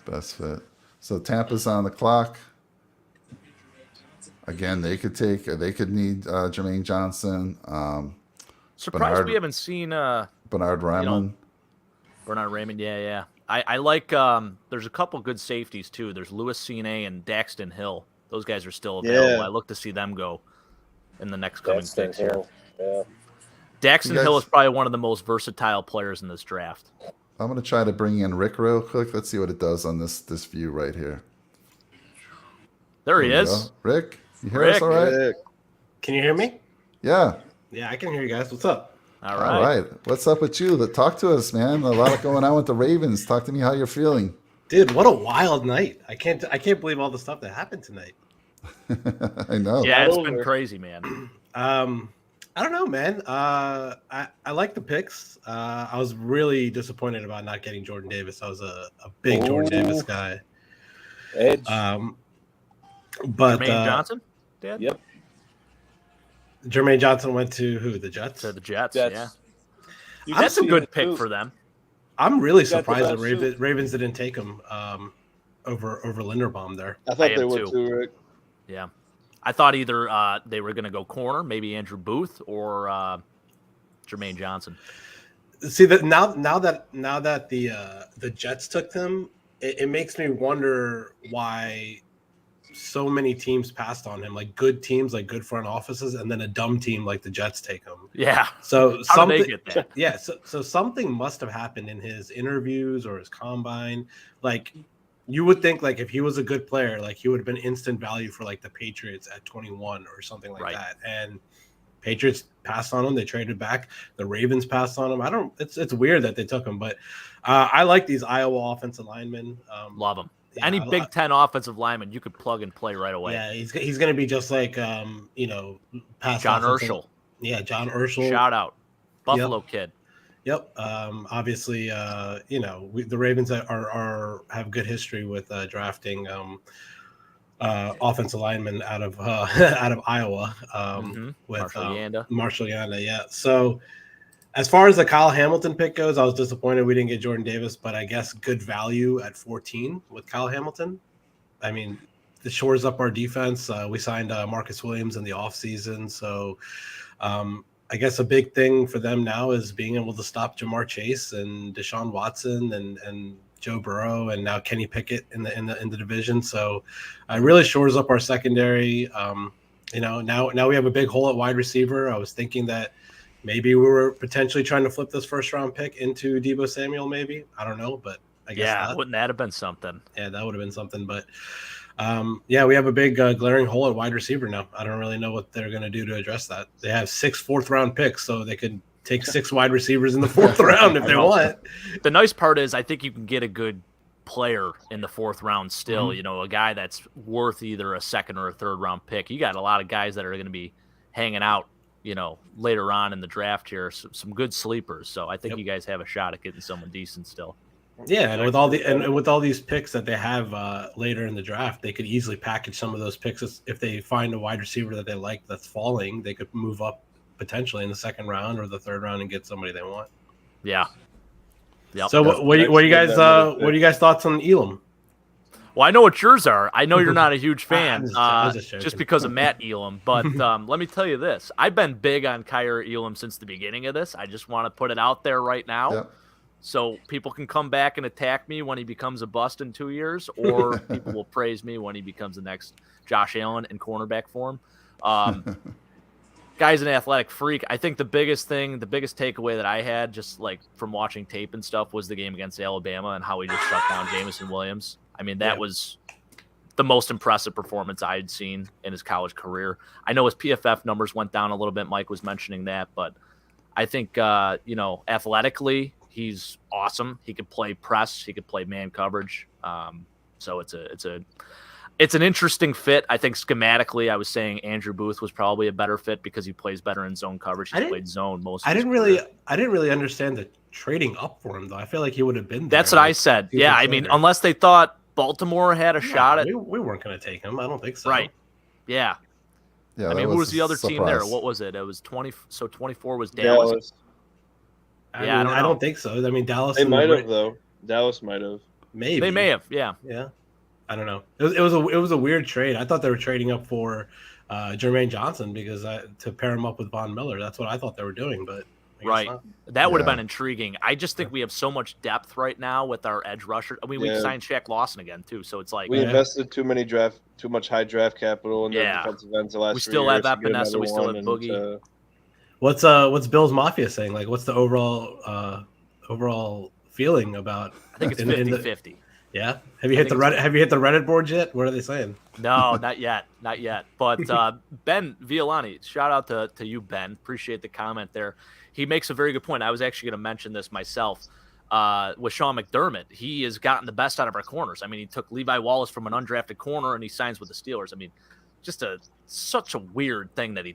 Best fit. So Tampa's on the clock. Again, they could need Jermaine Johnson. Surprised we haven't seen Bernard Raymond. Bernard Raymond, yeah. I like there's a couple good safeties too. There's Louis Cine and Daxton Hill. Those guys are still available. Yeah. I look to see them go in the next coming Daxton picks here. Hill, yeah. Daxton Hill is probably one of the most versatile players in this draft. I'm going to try to bring in Rick real quick. Let's see what it does on this view right here. There he is. Rick, you hear us all right? Rick. Can you hear me? Yeah. Yeah, I can hear you guys. What's up? All right. All right. What's up with you? Talk to us, man. A lot going on with the Ravens. Talk to me how you're feeling. Dude, what a wild night. I can't believe all the stuff that happened tonight. I know. Yeah, it's been crazy, man. I don't know, man. I like the picks. I was really disappointed about not getting Jordan Davis. I was a big Jordan Davis guy. Edge. But Jermaine Johnson? Dad? Yep. Jermaine Johnson went to who? The Jets? To the Jets, Jets. yeah. You That's a see good it, pick too. for them. I'm really Got the surprised that best Ravens didn't take him over Linderbaum there. I thought I they am would too. too, Rick. Yeah. I thought either they were going to go corner, maybe Andrew Booth or Jermaine Johnson. See that now that the Jets took them, it makes me wonder why so many teams passed on him, like good teams, like good front offices, and then a dumb team like the Jets take him. Yeah. So How something, did they get that? yeah. So something must have happened in his interviews or his combine. Like you would think, like if he was a good player, like he would have been instant value for like the Patriots at 21 or something like that. And Patriots passed on him. They traded back. The Ravens passed on him. It's weird that they took him, but I like these Iowa offensive linemen. Love him. Yeah, Any Big Ten offensive lineman, you could plug and play right away. Yeah, he's going to be just like past John offensive- Urschel. Yeah, John Urschel. Shout out. Buffalo kid. Yep. Obviously, the Ravens have good history with drafting offensive linemen out of Iowa with Marshall Yanda. Marshall Yanda. Yeah. So as far as the Kyle Hamilton pick goes, I was disappointed we didn't get Jordan Davis, but I guess good value at 14 with Kyle Hamilton. I mean, it shores up our defense. We signed Marcus Williams in the offseason. So I guess a big thing for them now is being able to stop Jamar Chase and Deshaun Watson and Joe Burrow and now Kenny Pickett in the division. So it really shores up our secondary. Now we have a big hole at wide receiver. I was thinking that maybe we were potentially trying to flip this first round pick into Deebo Samuel. Maybe, I don't know, but I guess wouldn't that have been something? Yeah, that would have been something. But we have a big glaring hole at wide receiver now. I don't really know what they're going to do to address that. They have 6 fourth-round picks, so they could take 6 wide receivers in the 4th round if they want. The nice part is I think you can get a good player in the 4th round still, a guy that's worth either a 2nd or a 3rd round pick. You got a lot of guys that are going to be hanging out, later on in the draft here, some good sleepers. So I think you guys have a shot at getting someone decent still. Yeah, and with all these picks that they have later in the draft, they could easily package some of those picks. If they find a wide receiver that they like that's falling, they could move up potentially in the 2nd round or the 3rd round and get somebody they want. Yeah. Yep. So what are you guys thoughts on Elam? Well, I know what yours are. I know you're not a huge fan I'm just just because of Matt Elam. But let me tell you this. I've been big on Kyer Elam since the beginning of this. I just want to put it out there right now. Yep. So people can come back and attack me when he becomes a bust in 2 years, or people will praise me when he becomes the next Josh Allen in cornerback form. Guy's an athletic freak. I think the biggest takeaway that I had just like from watching tape and stuff was the game against Alabama and how he just shut down Jamison Williams. I mean, that was the most impressive performance I had seen in his college career. I know his PFF numbers went down a little bit. Mike was mentioning that, but I think, athletically, he's awesome. He could play press. He could play man coverage. So It's an interesting fit. I think schematically, I was saying Andrew Booth was probably a better fit because he plays better in zone coverage. He's played zone most. I didn't really understand the trading up for him though. I feel like he would have been there. That's what I said. Yeah, I mean, unless they thought Baltimore had a shot at. We weren't going to take him. I don't think so. Right. Yeah. Yeah. I mean, who was the other team there? What was it? It was 20. So 24 was Dallas. I don't think so. I mean, Dallas. They might have though. Dallas might have. Maybe they may have. Yeah. Yeah. I don't know. It was a weird trade. I thought they were trading up for Jermaine Johnson because to pair him up with Von Miller. That's what I thought they were doing, but right. That would have been intriguing. I just think we have so much depth right now with our edge rusher. I mean, we signed Shaq Lawson again too, so it's like we invested too much high draft capital in the defensive ends the last. We still have Epinesa. We still have Boogie. What's Bill's Mafia saying? Like, what's the overall feeling about? I think it's 50-50. Yeah. Have you hit the Reddit board yet? What are they saying? No, not yet. But Ben Violani, shout out to you, Ben. Appreciate the comment there. He makes a very good point. I was actually going to mention this myself with Sean McDermott. He has gotten the best out of our corners. I mean, he took Levi Wallace from an undrafted corner and he signs with the Steelers. I mean, just such a weird thing that he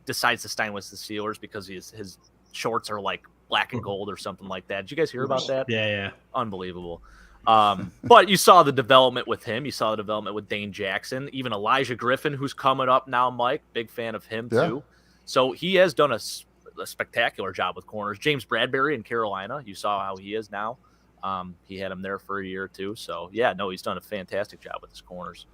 decides to sign with the Steelers because his shorts are like black and gold or something like that. Did you guys hear about that? Yeah. Unbelievable. But you saw the development with him. You saw the development with Dane Jackson, even Elijah Griffin, who's coming up now, Mike. Big fan of him, too. So he has done a spectacular job with corners. James Bradbury in Carolina, you saw how he is now. He had him there for a year or two. So, he's done a fantastic job with his corners.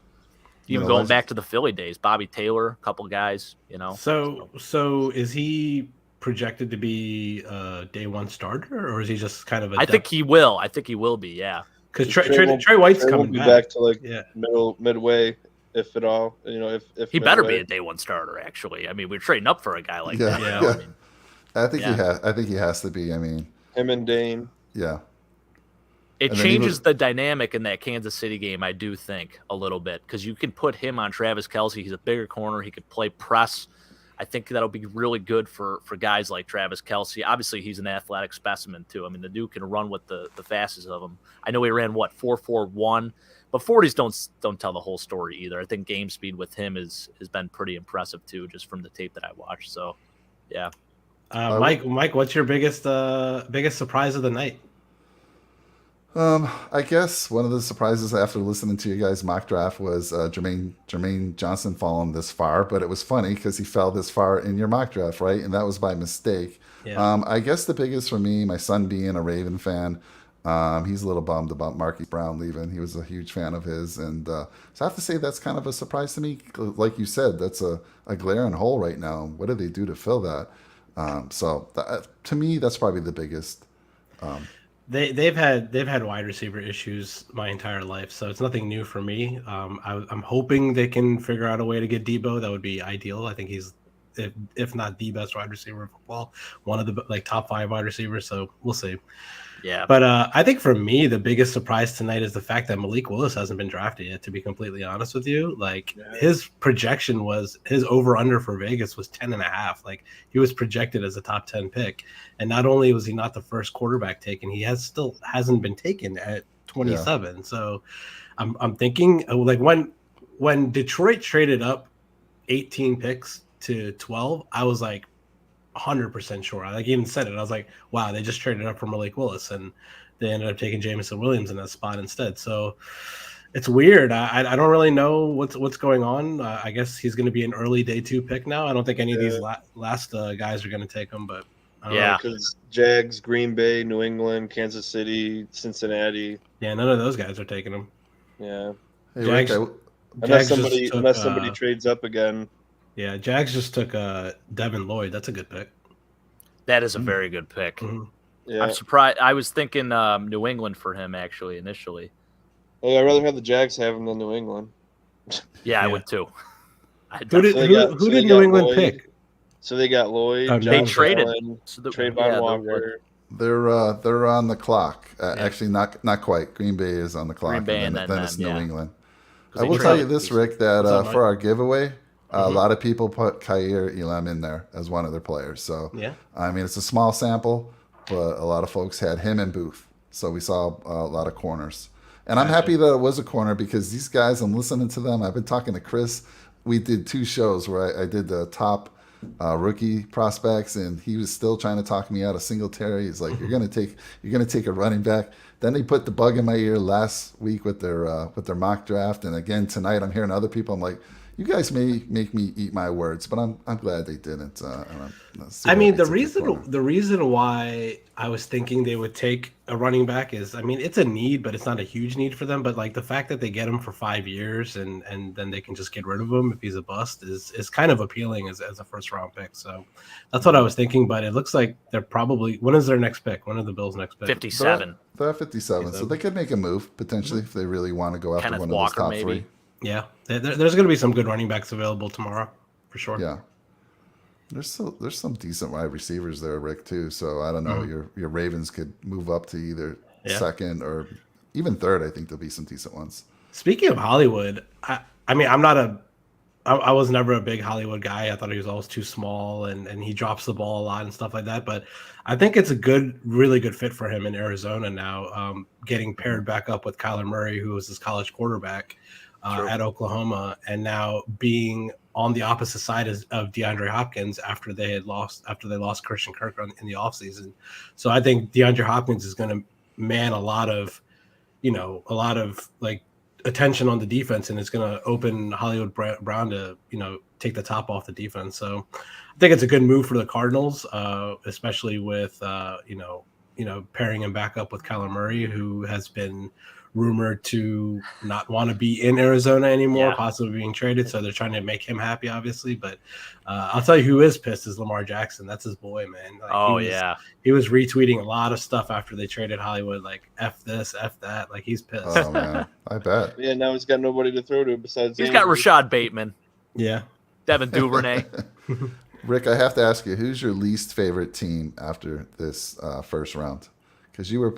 Even going back to the Philly days, Bobby Taylor, a couple guys, So is he projected to be a day one starter, or is he just kind of I think he will. I think he will be, yeah. Because Trey White's coming back to midway, if at all. If he better be a day one starter. Actually, I mean, we're trading up for a guy like that. I think he has to be. I mean, him and Dane. Yeah. It changes the dynamic in that Kansas City game, I do think, a little bit, because you can put him on Travis Kelce. He's a bigger corner. He could play press. I think that'll be really good for guys like Travis Kelce. Obviously, he's an athletic specimen, too. I mean, the dude can run with the fastest of them. I know he ran, 4.41, but 40s don't tell the whole story either. I think game speed with him has been pretty impressive, too, just from the tape that I watched. So, yeah. Mike, what's your biggest surprise of the night? I guess one of the surprises after listening to you guys' mock draft was Jermaine Johnson falling this far, but it was funny because he fell this far in your mock draft, right? And that was by mistake. Yeah. I guess the biggest for me, my son being a Raven fan, he's a little bummed about Marquise Brown leaving. He was a huge fan of his, and so I have to say that's kind of a surprise to me. Like you said, that's a glaring hole right now. What do they do to fill that? To me, that's probably the biggest. They've had wide receiver issues my entire life, so it's nothing new for me. I'm hoping they can figure out a way to get Debo. That would be ideal. I think he's, if not the best wide receiver in football, one of the top 5 wide receivers. So we'll see. Yeah. But I think for me, the biggest surprise tonight is the fact that Malik Willis hasn't been drafted yet, to be completely honest with you. His projection was, his over-under for Vegas was 10.5. Like, he was projected as a top 10 pick. And not only was he not the first quarterback taken, he hasn't been taken at 27. Yeah. So I'm thinking, when Detroit traded up 18 picks to 12, I was like, 100% sure. I even said it. I was like, wow, they just traded up for Malik Willis, and they ended up taking Jamison Williams in that spot instead. So it's weird. I don't really know what's going on. I guess he's going to be an early day 2 pick now. I don't think any of these last guys are going to take him, but because Jags, Green Bay, New England, Kansas City, Cincinnati. Yeah, none of those guys are taking him. Yeah. Hey, Jags, unless somebody trades up again. Yeah, Jags just took Devin Lloyd. That's a good pick. That is a very good pick. Mm-hmm. Yeah. I'm surprised. I was thinking New England for him, actually, initially. Hey, I'd rather have the Jags have him than New England. Yeah, I would too. Who did New England Lloyd. Pick? So they got Lloyd. They traded. Trayvon Walker. They're on the clock. Actually, not quite. Green Bay is on the clock. Green Bay, and then it's New England. I will traded tell you this, Rick, that for our giveaway, Mm-hmm. a lot of people put Khair Elam in there as one of their players. So, I mean, it's a small sample, but a lot of folks had him and Booth. So we saw a lot of corners. And I'm Gotcha. happy that it was a corner because these guys, I'm listening to them. I've been talking to Chris. We did 2 shows where I did the top rookie prospects, and he was still trying to talk me out of Singletary. He's like, you're gonna take a running back. Then they put the bug in my ear last week with their mock draft, and again tonight I'm hearing other people. I'm like, you guys may make me eat my words, but I'm glad they didn't. I mean, the reason why I was thinking they would take a running back is, I mean, it's a need, but it's not a huge need for them. But like the fact that they get him for 5 years and then they can just get rid of him if he's a bust is kind of appealing as a first round pick. So that's what I was thinking. But it looks like they're probably, when is their next pick? When are the Bills' next pick? 57. They're at 57, so they could make a move potentially if they really want to go after Kenneth one Walker, of those top maybe. 3. Yeah, there's going to be some good running backs available tomorrow for sure. Yeah. There's some decent wide receivers there, Rick, too. So I don't know. Your Ravens could move up to either second or even third. I think there'll be some decent ones. Speaking of Hollywood, I mean, I was never a big Hollywood guy. I thought he was always too small and he drops the ball a lot and stuff like that. But I think it's a really good fit for him in Arizona now, getting paired back up with Kyler Murray, who was his college quarterback at Oklahoma, and now being on the opposite side of DeAndre Hopkins after they lost Christian Kirk in the offseason. So I think DeAndre Hopkins is going to man a lot of like attention on the defense, and it's going to open Hollywood Brown to, take the top off the defense. So I think it's a good move for the Cardinals, especially with, pairing him back up with Kyler Murray, who has been rumored to not want to be in Arizona anymore, possibly being traded. So they're trying to make him happy, obviously. But I'll tell you who is pissed is Lamar Jackson. That's his boy, man. Like, he was retweeting a lot of stuff after they traded Hollywood, like F this, F that. Like, he's pissed. Oh, man. I bet. Yeah, now he's got nobody to throw to besides. He's got Rashad Bateman. Yeah. Devin Duvernay. Rick, I have to ask you, who's your least favorite team after this first round? Because you were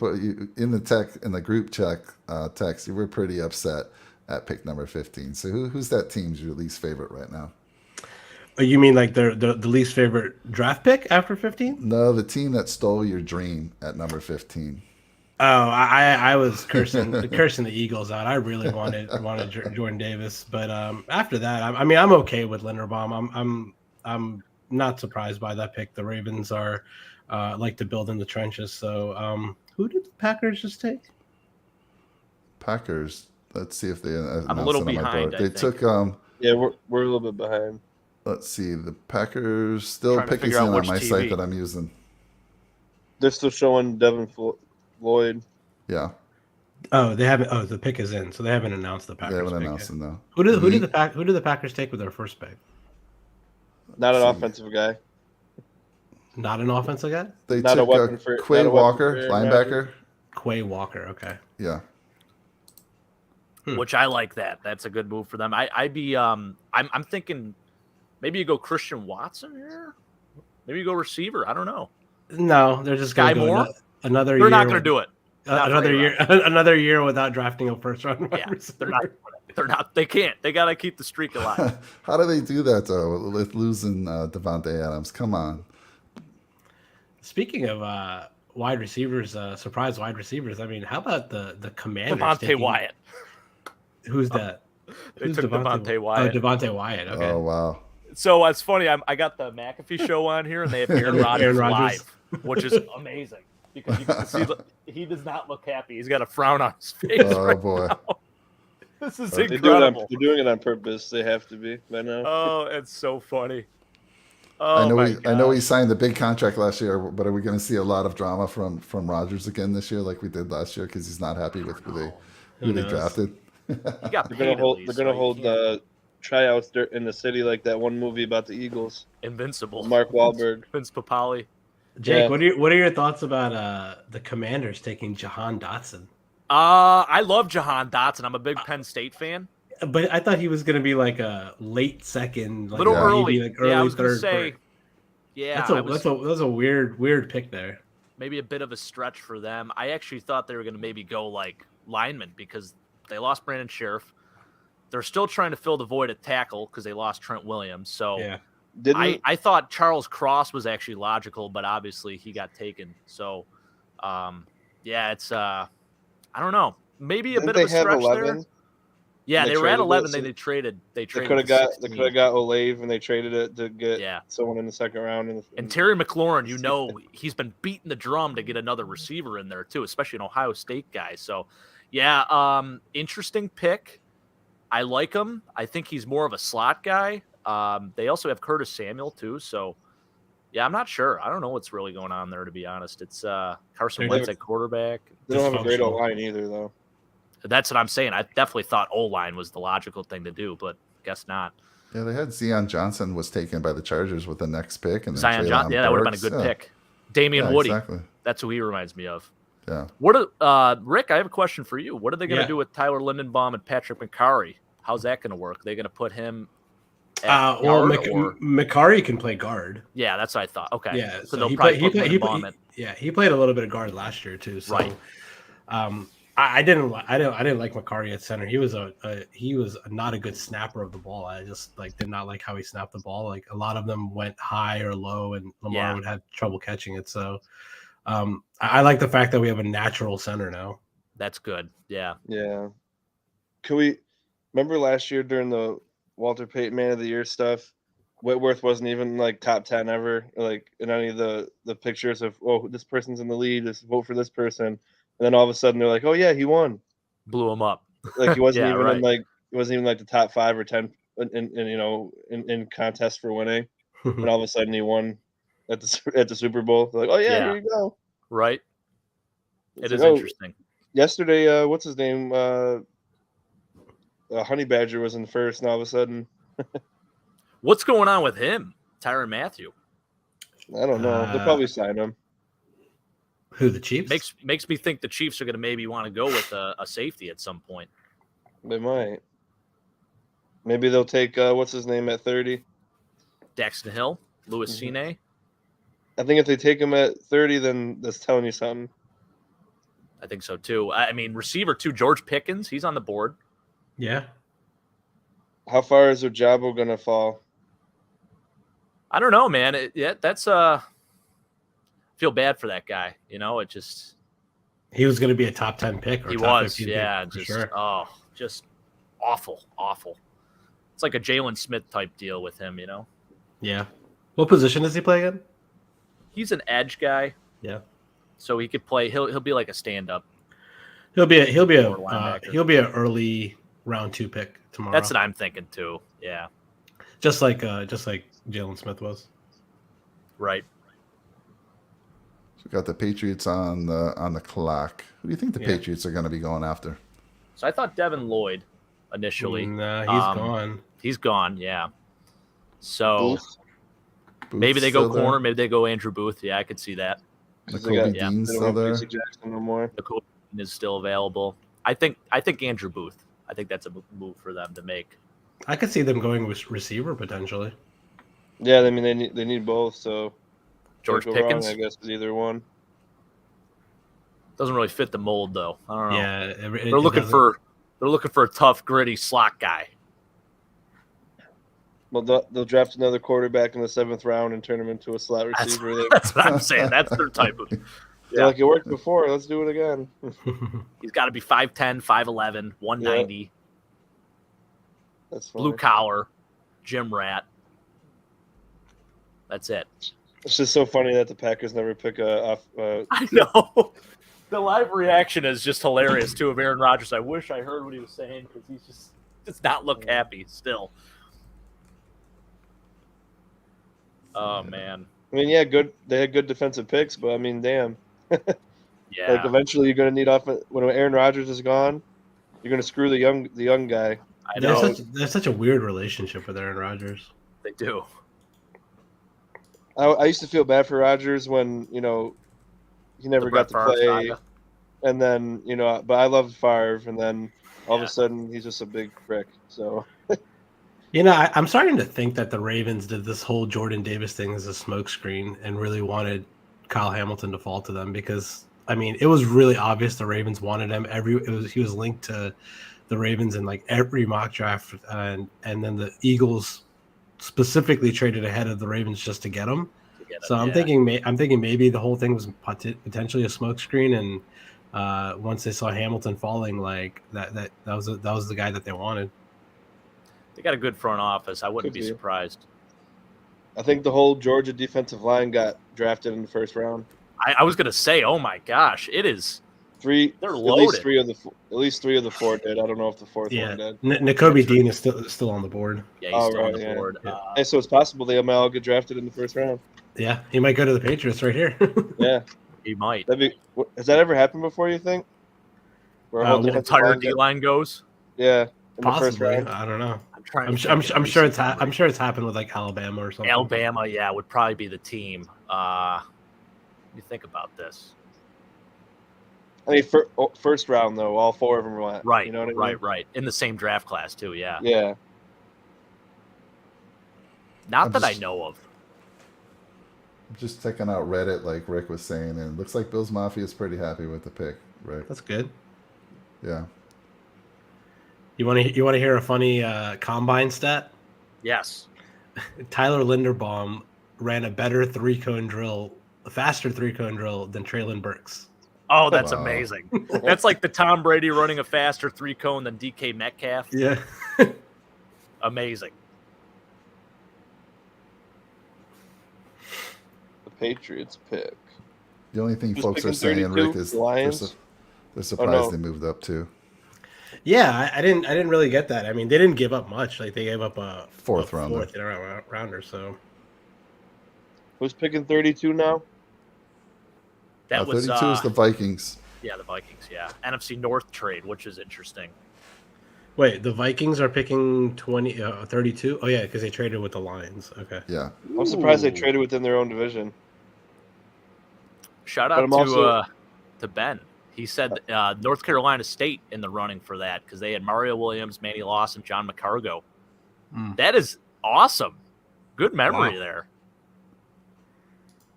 in the group text, you were pretty upset at pick number 15. So who's that team's your least favorite right now? Oh, you mean like the least favorite draft pick after 15? No, the team that stole your dream at number 15. Oh, I was cursing the Eagles out. I really wanted Jordan Davis, but after that, I mean, I'm okay with Linderbaum. I'm not surprised by that pick. The Ravens are like to build in the trenches. So who did the Packers just take? Packers. Let's see if they. I'm a little behind. They took. Yeah, we're a little bit behind. Let's see. The Packers still picking on my site that I'm using. They're still showing Devin Lloyd. Yeah. Oh, they haven't. Oh, the pick is in, so they haven't announced the Packers. They haven't pick announced yet. it, no. Who did the Packers take with their first pick? Not an offensive guy. Not an offensive guy? They Not a took weapon for Quay not a Walker, weapon for linebacker. Quay Walker, okay. Yeah. Which I like that. That's a good move for them. I'm thinking maybe you go Christian Watson here. Maybe you go receiver. I don't know. No, they're just going to Moore? Another they're year. They're not going to do it. Another year without drafting a first round. Yeah, they're not. They can't. They got to keep the streak alive. How do they do that though? With losing Devontae Adams, come on. Speaking of wide receivers, surprise wide receivers. I mean, how about the Commanders? Dante Wyatt. Who's that? They took Dante Wyatt. Oh, Dante Wyatt. Okay. Oh wow. So it's funny. I got the McAfee show on here, and they have Aaron Rodgers live, which is amazing because you can see he does not look happy. He's got a frown on his face. Oh boy. Now. This is They're incredible. doing it on purpose. They have to be by now. Oh, it's so funny. Oh, I know he signed the big contract last year, but are we going to see a lot of drama from Rodgers again this year, like we did last year, because he's not happy with who they drafted? He got They're gonna hold tryouts in the city like that one movie about the Eagles. Invincible. Mark Wahlberg. Vince Papali. Jake, what are your thoughts about the Commanders taking Jahan Dotson? I love Jahan Dotson. I'm a big Penn State fan. But I thought he was going to be like a late second, like little early. Like early I was going to third. say, yeah, that's a weird pick there. Maybe a bit of a stretch for them. I actually thought they were going to maybe go like lineman because they lost Brandon Sheriff. They're still trying to fill the void at tackle because they lost Trent Williams. So yeah. I thought Charles Cross was actually logical, but obviously he got taken. So, it's I don't know. maybe a Didn't bit of a they have stretch 11? there. Yeah, They they were at traded it, 11. so Then they traded. They They traded. could have to got 16. Olave, and they traded it to get Yeah. someone in the second round. And Terry McLaurin, he's been beating the drum to get another receiver in there too, especially an Ohio State guy. So, yeah, interesting pick. I like him. I think he's more of a slot guy. They also have Curtis Samuel too. So, yeah, I'm not sure. I don't know what's really going on there, to be honest. It's Carson Wentz at quarterback. They don't have a great Dysfunctional. O-line either, though. That's what I'm saying. I definitely thought O-line was the logical thing to do, but guess not. Yeah, they had Zion Johnson was taken by the Chargers with the next pick, and then Zion Johnson, yeah, that would have been a good pick. Damian Woody, Exactly. that's who he reminds me of. Yeah. Rick, I have a question for you. What are they going to do with Tyler Lindenbaum and Patrick McCarry? How's that going to work? Are they going to put him at guard, or... McCarry can play guard. Yeah, that's what I thought. Okay. Yeah, so they'll probably put Lindenbaum at... he played a little bit of guard last year too. So, right. I didn't like McCarry at center. He was not a good snapper of the ball. I just did not like how he snapped the ball. Like a lot of them went high or low, and Lamar would have trouble catching it. So I like the fact that we have a natural center now. That's good. Yeah. Yeah. Could we remember last year during the Walter Payton Man of the Year stuff? Whitworth wasn't even top 10 ever, in any of the pictures of, oh, this person's in the lead, just vote for this person. And then all of a sudden they're like, oh yeah, he won. Blew him up. He wasn't Yeah, even right. he wasn't even the top 5 or 10 in contest for winning. And all of a sudden he won at the Super Bowl. They're like, oh yeah, here you go. Right. It's It is like, oh, interesting. Yesterday, what's his name? Honey Badger was in first, and all of a sudden, What's going on with him, Tyrann Mathieu? I don't know. They'll probably sign him. Who, the Chiefs? Makes me think the Chiefs are going to maybe want to go with a safety at some point. They might. Maybe they'll take what's his name at 30. Daxton Hill, Louis Cine. I think if they take him at 30, then that's telling you something. I think so too. I mean, receiver too, George Pickens. He's on the board. Yeah. How far is Ojabo gonna fall? I don't know, man. That's feel bad for that guy. It just He was going to be a top 10 pick. Or he top was, 15 yeah. pick, for Just sure. just awful. It's like a Jalen Smith type deal with him. Yeah. What position does he play again? He's an edge guy. Yeah. So he could play. He'll be like a stand up. He'll be linebacker. an early round 2 pick tomorrow. That's what I'm thinking too. Yeah. Just like Jalen Smith was. Right. So we got the Patriots on the clock. Who do you think the Yeah. Patriots are going to be going after? So I thought Devin Lloyd initially. Nah, he's gone. He's gone. Yeah. So Booth? maybe they Booth's go still there? corner. Maybe they go Andrew Booth. Yeah, I could see that. Because Nakobe yeah, Dean's they still don't have there. Casey Jackson no more. The coach is still available. I think Andrew Booth. I think that's a move for them to make. I could see them going with receiver potentially. Yeah, I mean they need both. So George can't go Pickens wrong, I guess, with either one. doesn't really fit the mold though. I don't know. Yeah, They're looking for a tough, gritty slot guy. Well, they'll draft another quarterback in the 7th round and turn him into a slot receiver. That's what I'm saying. That's their type of. They're like, it worked before. Let's do it again. He's got to be 5'10", 5'11", 190, That's fine. blue collar, gym rat. That's it. It's just so funny that the Packers never pick a I know. The live reaction is just hilarious too of Aaron Rodgers. I wish I heard what he was saying because he's just does not look happy still. Oh man. I mean, yeah, good. They had good defensive picks, but I mean, damn. Yeah. Eventually, you're going to need offense. When Aaron Rodgers is gone, you're going to screw the young guy. I know There's such a weird relationship with Aaron Rodgers. they do. I used to feel bad for Rodgers when he never The got to Brett Favre play, saga. and then but I loved Favre, and then all of a sudden he's just a big prick. So I'm starting to think that the Ravens did this whole Jordan Davis thing as a smokescreen and really wanted Kyle Hamilton to fall to them because I mean it was really obvious the Ravens wanted him. He was linked to the Ravens in every mock draft, and then the Eagles specifically traded ahead of the Ravens just to get him. So I'm thinking maybe the whole thing was potentially a smokescreen, and once they saw Hamilton falling, like that was the guy that they wanted. They got a good front office. I wouldn't Could be be. surprised. I think the whole Georgia defensive line got drafted in the first round. I was gonna say, oh my gosh, it is. They're At loaded. least three of the four did. I don't know if the fourth one did. N'Kobe Dean is still on the board. Yeah, he's still on the yeah. board. Yeah. Hey, so it's possible they might all get drafted in the first round. Yeah, he might go to the Patriots right here. Yeah, He might. has that ever happened before? You think? Where a whole The defensive entire line D line goes. yeah, in the first Possibly, round. I don't know. I'm I'm sure it's happened with like Alabama or something. Alabama, yeah, would probably be the team. You think about this. I mean, first round though, all four of them went. Right, You know what I mean? right. In the same draft class too, yeah. Yeah. Not I'm that I just- know of. Just checking out Reddit, like Rick was saying, and it looks like Bills Mafia is pretty happy with the pick, right? That's good. Yeah. You want to hear a funny combine stat? Yes. Tyler Linderbaum ran a better faster 3-cone drill than Traylon Burks. Oh, that's Wow. amazing. That's like the Tom Brady running a faster 3-cone than DK Metcalf. Yeah. Amazing. The Patriots pick. The only thing Who's folks are picking saying, 32? Rick, is The Lions? they're surprised no. they moved up too. Yeah, I didn't really get that. I mean, they didn't give up much. Like they gave up a Fourth rounder. rounder. So Who's picking 32 now? That was 32 is the Vikings. yeah, the Vikings, yeah. NFC North trade, which is interesting. wait, the Vikings are picking 32. Oh yeah, because they traded with the Lions. Okay. Yeah. I'm surprised they Ooh. traded within their own division. Shout But out I'm also- to Ben. He said North Carolina State in the running for that because they had Mario Williams, Manny Lawson, John McCargo. Mm. That is awesome. Good memory Wow. there.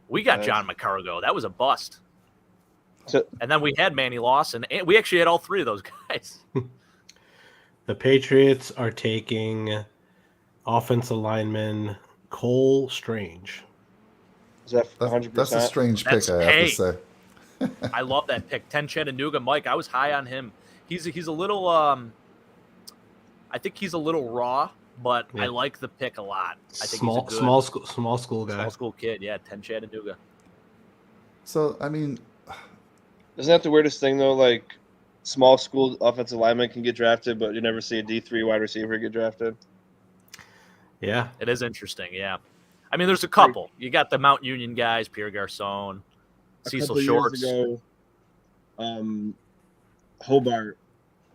We got Nice. John McCargo. That was a bust. So- And then we had Manny Lawson, and we actually had all three of those guys. The Patriots are taking offensive lineman Cole Strange. Is that 100%? That's a strange That's- pick, I have hey. to say. I love that pick. 10 Chattanooga Mike. I was high on him. He's a little I think he's a little raw, but Yeah. I like the pick a lot. I think Small he's a good small school guy. small school kid. Yeah, 10 Chattanooga. So, I mean, Isn't that the weirdest thing though? Like, small school offensive linemen can get drafted, but you never see a D3 wide receiver get drafted. Yeah. It is interesting, yeah. I mean, there's a couple. You got the Mount Union guys, Pierre Garcon, A Cecil couple Shorts. years ago, Hobart,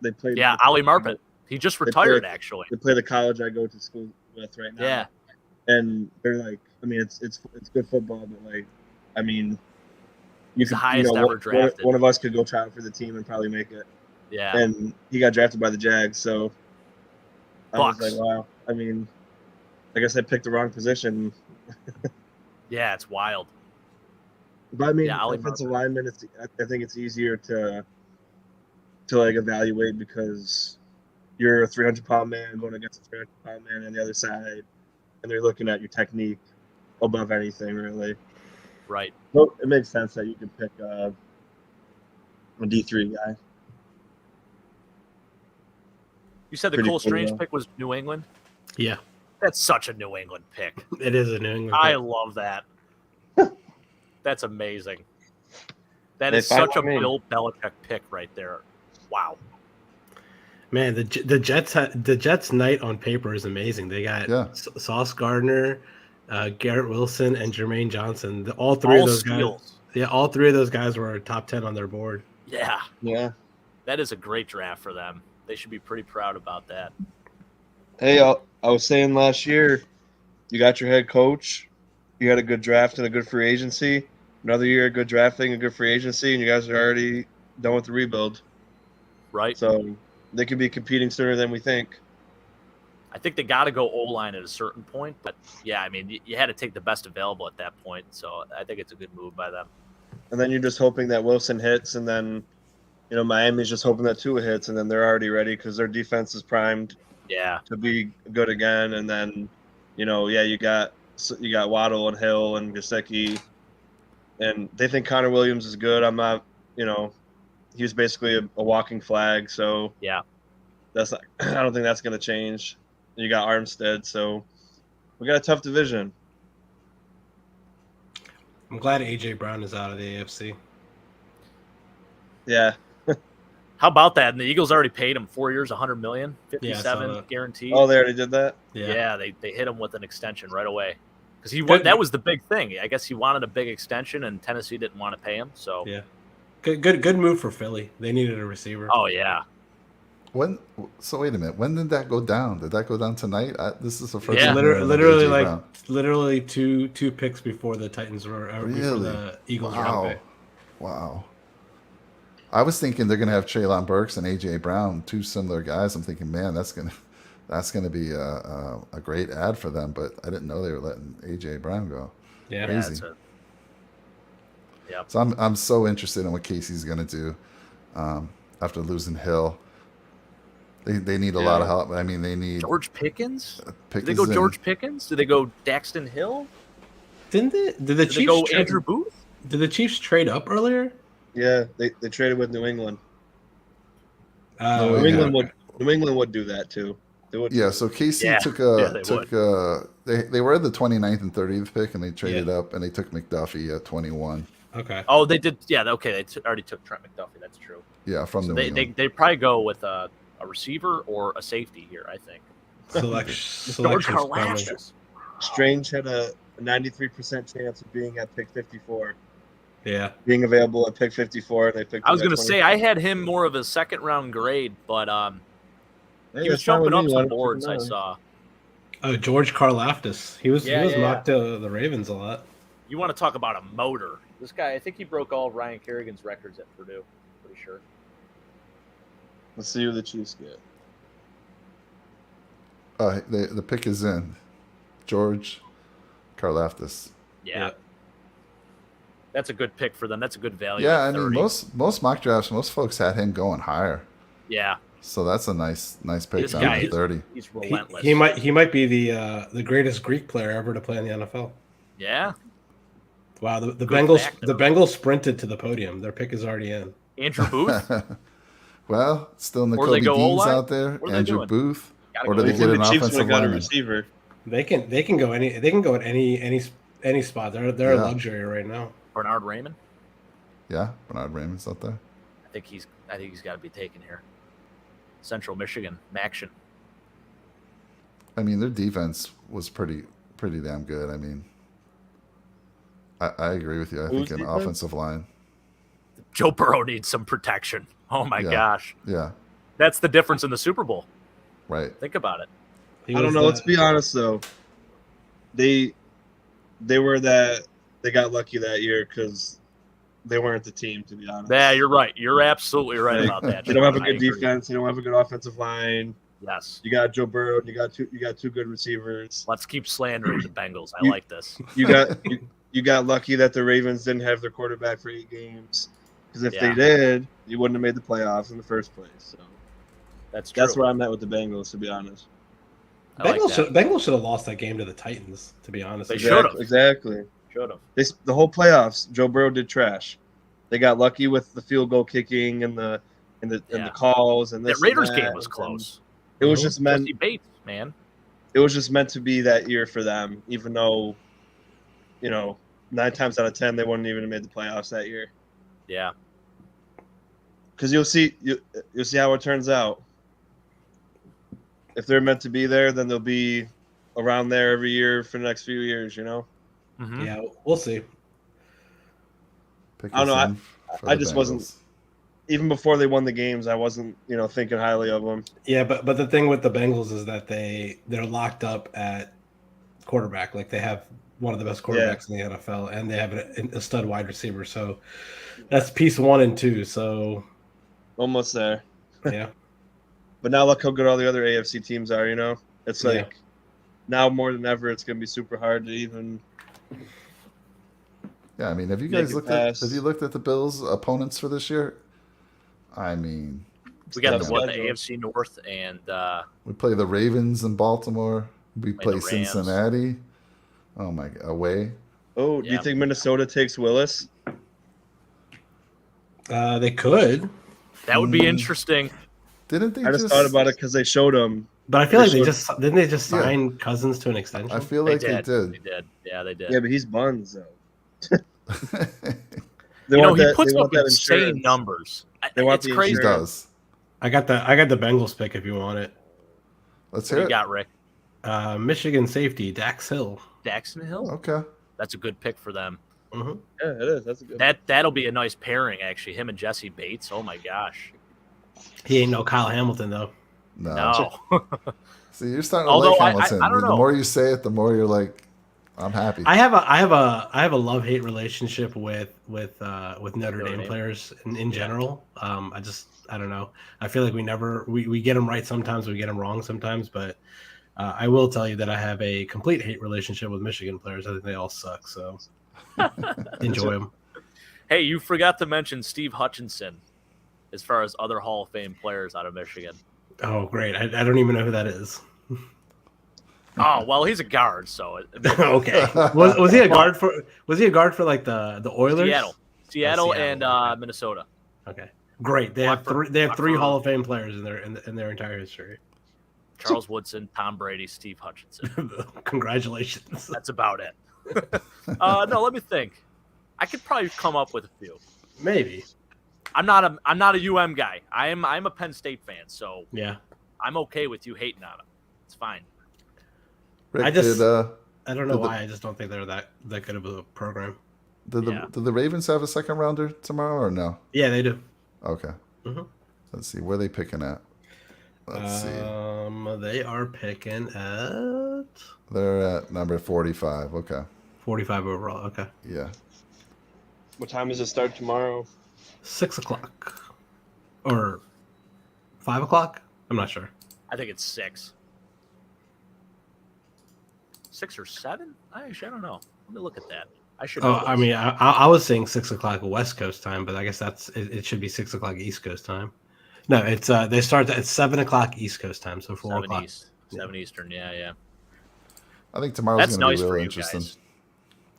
they played. Yeah, Ali Marpet. He just retired, played- actually. They play the college I go to school with right now. Yeah. And they're like, I mean, it's good football, but like, I mean, you He's the highest ever drafted. One of us could go try out for the team and probably make it. Yeah. And he got drafted by the Jags, so I was Bucks. like, wow. I mean, I guess I picked the wrong position. Yeah, it's wild. But I mean, Yeah, Ali offensive Marpet. lineman, I think it's easier to like evaluate because you're a 300-pound man going against a 300-pound man on the other side, and they're looking at your technique above anything, really. Right. So it makes sense that you can pick a D3 guy. You said the Pretty Cole cool, Strange though. pick was New England? Yeah. That's such a New England pick. It is a New England. I pick. love that. That's amazing. That They is such a find me. Bill Belichick pick right there. Wow. Man, the Jets night on paper is amazing. They got Yeah. Sauce Gardner, Garrett Wilson, and Jermaine Johnson. All three All of those guys. steals. Yeah, all three of those guys were top 10 on their board. Yeah. Yeah. That is a great draft for them. They should be pretty proud about that. Hey, I was saying last year, you got your head coach, you had a good draft and a good free agency. Another year, good drafting, a good free agency, and you guys are already done with the rebuild. Right? So they could be competing sooner than we think. I think they got to go O-line at a certain point. But, yeah, I mean, you had to take the best available at that point. So I think it's a good move by them. And then you're just hoping that Wilson hits, and then, Miami's just hoping that Tua hits, and then they're already ready because their defense is primed Yeah. to be good again. And then, you got Waddle and Hill and Gesicki, and they think Connor Williams is good. I'm not, he was basically a walking flag. So Yeah. that's not, I don't think that's going to change. You got Armstead, so we got a tough division. I'm glad AJ Brown is out of the AFC. Yeah. How about that? And the Eagles already paid him 4 years, $100 million, Yeah, I saw 57 that. guaranteed. Oh, they already did that? Yeah, they hit him with an extension right away because Good. that was the big thing. I guess he wanted a big extension, and Tennessee didn't want to pay him. So Yeah. Good move for Philly. They needed a receiver. oh yeah, So wait a minute. When did that go down? Did that go down tonight? This is the first. Yeah. I'm hearing of literally AJ like Brown. literally two picks before the Titans were before Really? the Eagles were Wow. out. Wow. I was thinking they're gonna have Treylon Burks and AJ Brown, two similar guys. I'm thinking, man, that's gonna be a great ad for them. But I didn't know they were letting AJ Brown go. Yeah. Crazy. Yeah. So I'm so interested in what Casey's gonna do after losing Hill. They need a lot of help. I mean, they need George Pickens. Did Pickens they go in. George Pickens? Did they go Daxton Hill? Did the Did they Chiefs go trade, Andrew Booth? Did the Chiefs trade up earlier? Yeah, they traded with New England. Oh, New yeah. England would do that too. They would. Yeah, so Casey Yeah. took Yeah, they were at the 29th and 30th pick, and they traded up, and they took McDuffie at 21. Okay. Oh, they did. Yeah, okay. They already took Trent McDuffie. That's true. Yeah, from So New England. they probably go with a receiver or a safety here. I think. George Selections coming. Karlaftis. Strange had a 93% chance of being at pick 54, Yeah. being available at pick 54. And they picked. I was him going at to say 24. I had him more of a second round grade, but Hey, he was that's fine with jumping up me. some Let him boards. I know. saw. Oh, George Karlaftis. He was Yeah. mocked to the Ravens a lot. You want to talk about a motor? This guy, I think he broke all of Ryan Kerrigan's records at Purdue. Pretty sure. Let's see who the Chiefs get. The pick is in. George Karlaftis. Yeah. Yeah. That's a good pick for them. That's a good value. Yeah, at I mean 30. most mock drafts, most folks had him going higher. Yeah, So that's a nice pick This down guy to is- 30. he's He, relentless. he might be the greatest Greek player ever to play in the NFL. Yeah. Wow, the Good Bengals back, the though. Bengals sprinted to the podium. Their pick is already in. Andrew Booth. Well, still Or Nicobe they go Dean's O-line? out there. What are they Andrew doing? Booth. Gotta Or go do they O-line. get an the Chiefs would offensive have got a lineman? receiver. They can go any spot. They're Yeah. a luxury right now. Bernard Raymond. Yeah, Bernard Raymond's out there. I think he's got to be taken here. Central Michigan, Maction. I mean, their defense was pretty damn good. I mean, I agree with you. I Who's think an defense? offensive line. Joe Burrow needs some protection. Oh my Yeah. gosh, Yeah, that's the difference in the Super Bowl. right. Think about it. He I don't was know. the- Let's be honest though. They got lucky that year because they weren't the team. To be honest. Yeah, you're right. You're absolutely right about that. They don't have a Sean. good I agree. defense. They don't have a good offensive line. Yes. You got Joe Burrow. And you got two good receivers. Let's keep slandering the Bengals. I You- like this. You got lucky that the Ravens didn't have their quarterback for 8 games. Because if Yeah. they did, you wouldn't have made the playoffs in the first place. So That's true. that's where I'm at with the Bengals, to be honest. I like that. Bengals should have lost that game to the Titans. To be honest, They with you. should've. Exactly. Should have. The whole playoffs, Joe Burrow did trash. They got lucky with the field goal kicking and the calls and That this. Raiders and that. game was close. It was just meant. Jesse Bates, man. It was just meant to be that year for them, even though, 9 times out of 10 they wouldn't even have made the playoffs that year. Yeah. Because you'll see how it turns out. If they're meant to be there, then they'll be around there every year for the next few years. Mhm. Yeah, we'll see. Pick I don't us know, in for I the just wasn't- Bengals. Even before they won the games, I wasn't thinking highly of them. Yeah, but the thing with the Bengals is that they're locked up at quarterback. Like they have one of the best quarterbacks in the NFL, and they have a stud wide receiver. So that's piece 1 and 2. So Almost there. yeah, But now look how good all the other AFC teams are. It's like Yeah. now more than ever, it's going to be super hard to even. Yeah, I mean, have you Make guys it looked at pass. the Bills' opponents for this year? I mean, We got Yeah. the Schedule. AFC North and we play the Ravens in Baltimore. We Play play the Rams. Cincinnati. Oh my god, away. Oh, do Yeah. you think Minnesota takes Willis? they could. That would be interesting. Didn't they I just thought about it because they showed him. But I feel like They didn't they just sign Cousins to an extension? I feel They like did. they They did. Yeah, they did. Yeah, but he's buns though. did. He puts they want up that insane insurance. numbers. They want It's the crazy. He insurance. does. I got the Bengals pick if you want it. Let's What hear do you it. got, Rick? Michigan safety Dax Hill. Daxton Hill? Okay. That's a good pick for them. Mm-hmm. Yeah, it is. That's a good. That'll be a nice pairing, actually. Him and Jesse Bates. Oh my gosh. He ain't no Kyle Hamilton though. No. No. See, you're starting to Although like I Hamilton. don't The know. more you say it, the more you're like, I'm happy. I have a love-hate relationship with Notre Dame Dame. players in general. I don't know. I feel like we get them right sometimes, we get them wrong sometimes, but I will tell you that I have a complete hate relationship with Michigan players. I think they all suck, so enjoy them. Hey, you forgot to mention Steve Hutchinson as far as other Hall of Fame players out of Michigan. Oh, great! I don't even know who that is. Oh, well, he's a guard, so Okay, was he a guard for like the Oilers? Seattle, Seattle, and okay. Minnesota. Okay, great. They have Watford. three Hall of Fame players in their entire history. Charles Woodson, Tom Brady, Steve Hutchinson. Congratulations. That's about it. No, let me think. I could probably come up with a few. Maybe. I'm not a UM guy. I'm a Penn State fan, so Yeah. I'm okay with you hating on them. It's fine. Rick, I just- did, I don't know Did the- why. I just don't think they're that good of a program. did Yeah. the Ravens have a second rounder tomorrow or no? Yeah, they do. Okay. Mhm. Let's see. Where are they picking at? Let's see. They are picking at They're at number 45. Okay. 45 overall. Okay, Yeah. What time does it start tomorrow? 6:00 or 5:00. I'm not sure. I think it's 6. 6 or 7? Actually, I don't know. Let me look at that. I should. Oh, know I this. mean, I was saying 6:00 West Coast time, but I guess it should be 6:00 East Coast time. No, it's they start at 7:00 East Coast time, so 4 o'clock. 7 Eastern. Yeah. I think tomorrow's That's going to nice be for real you interesting. guys.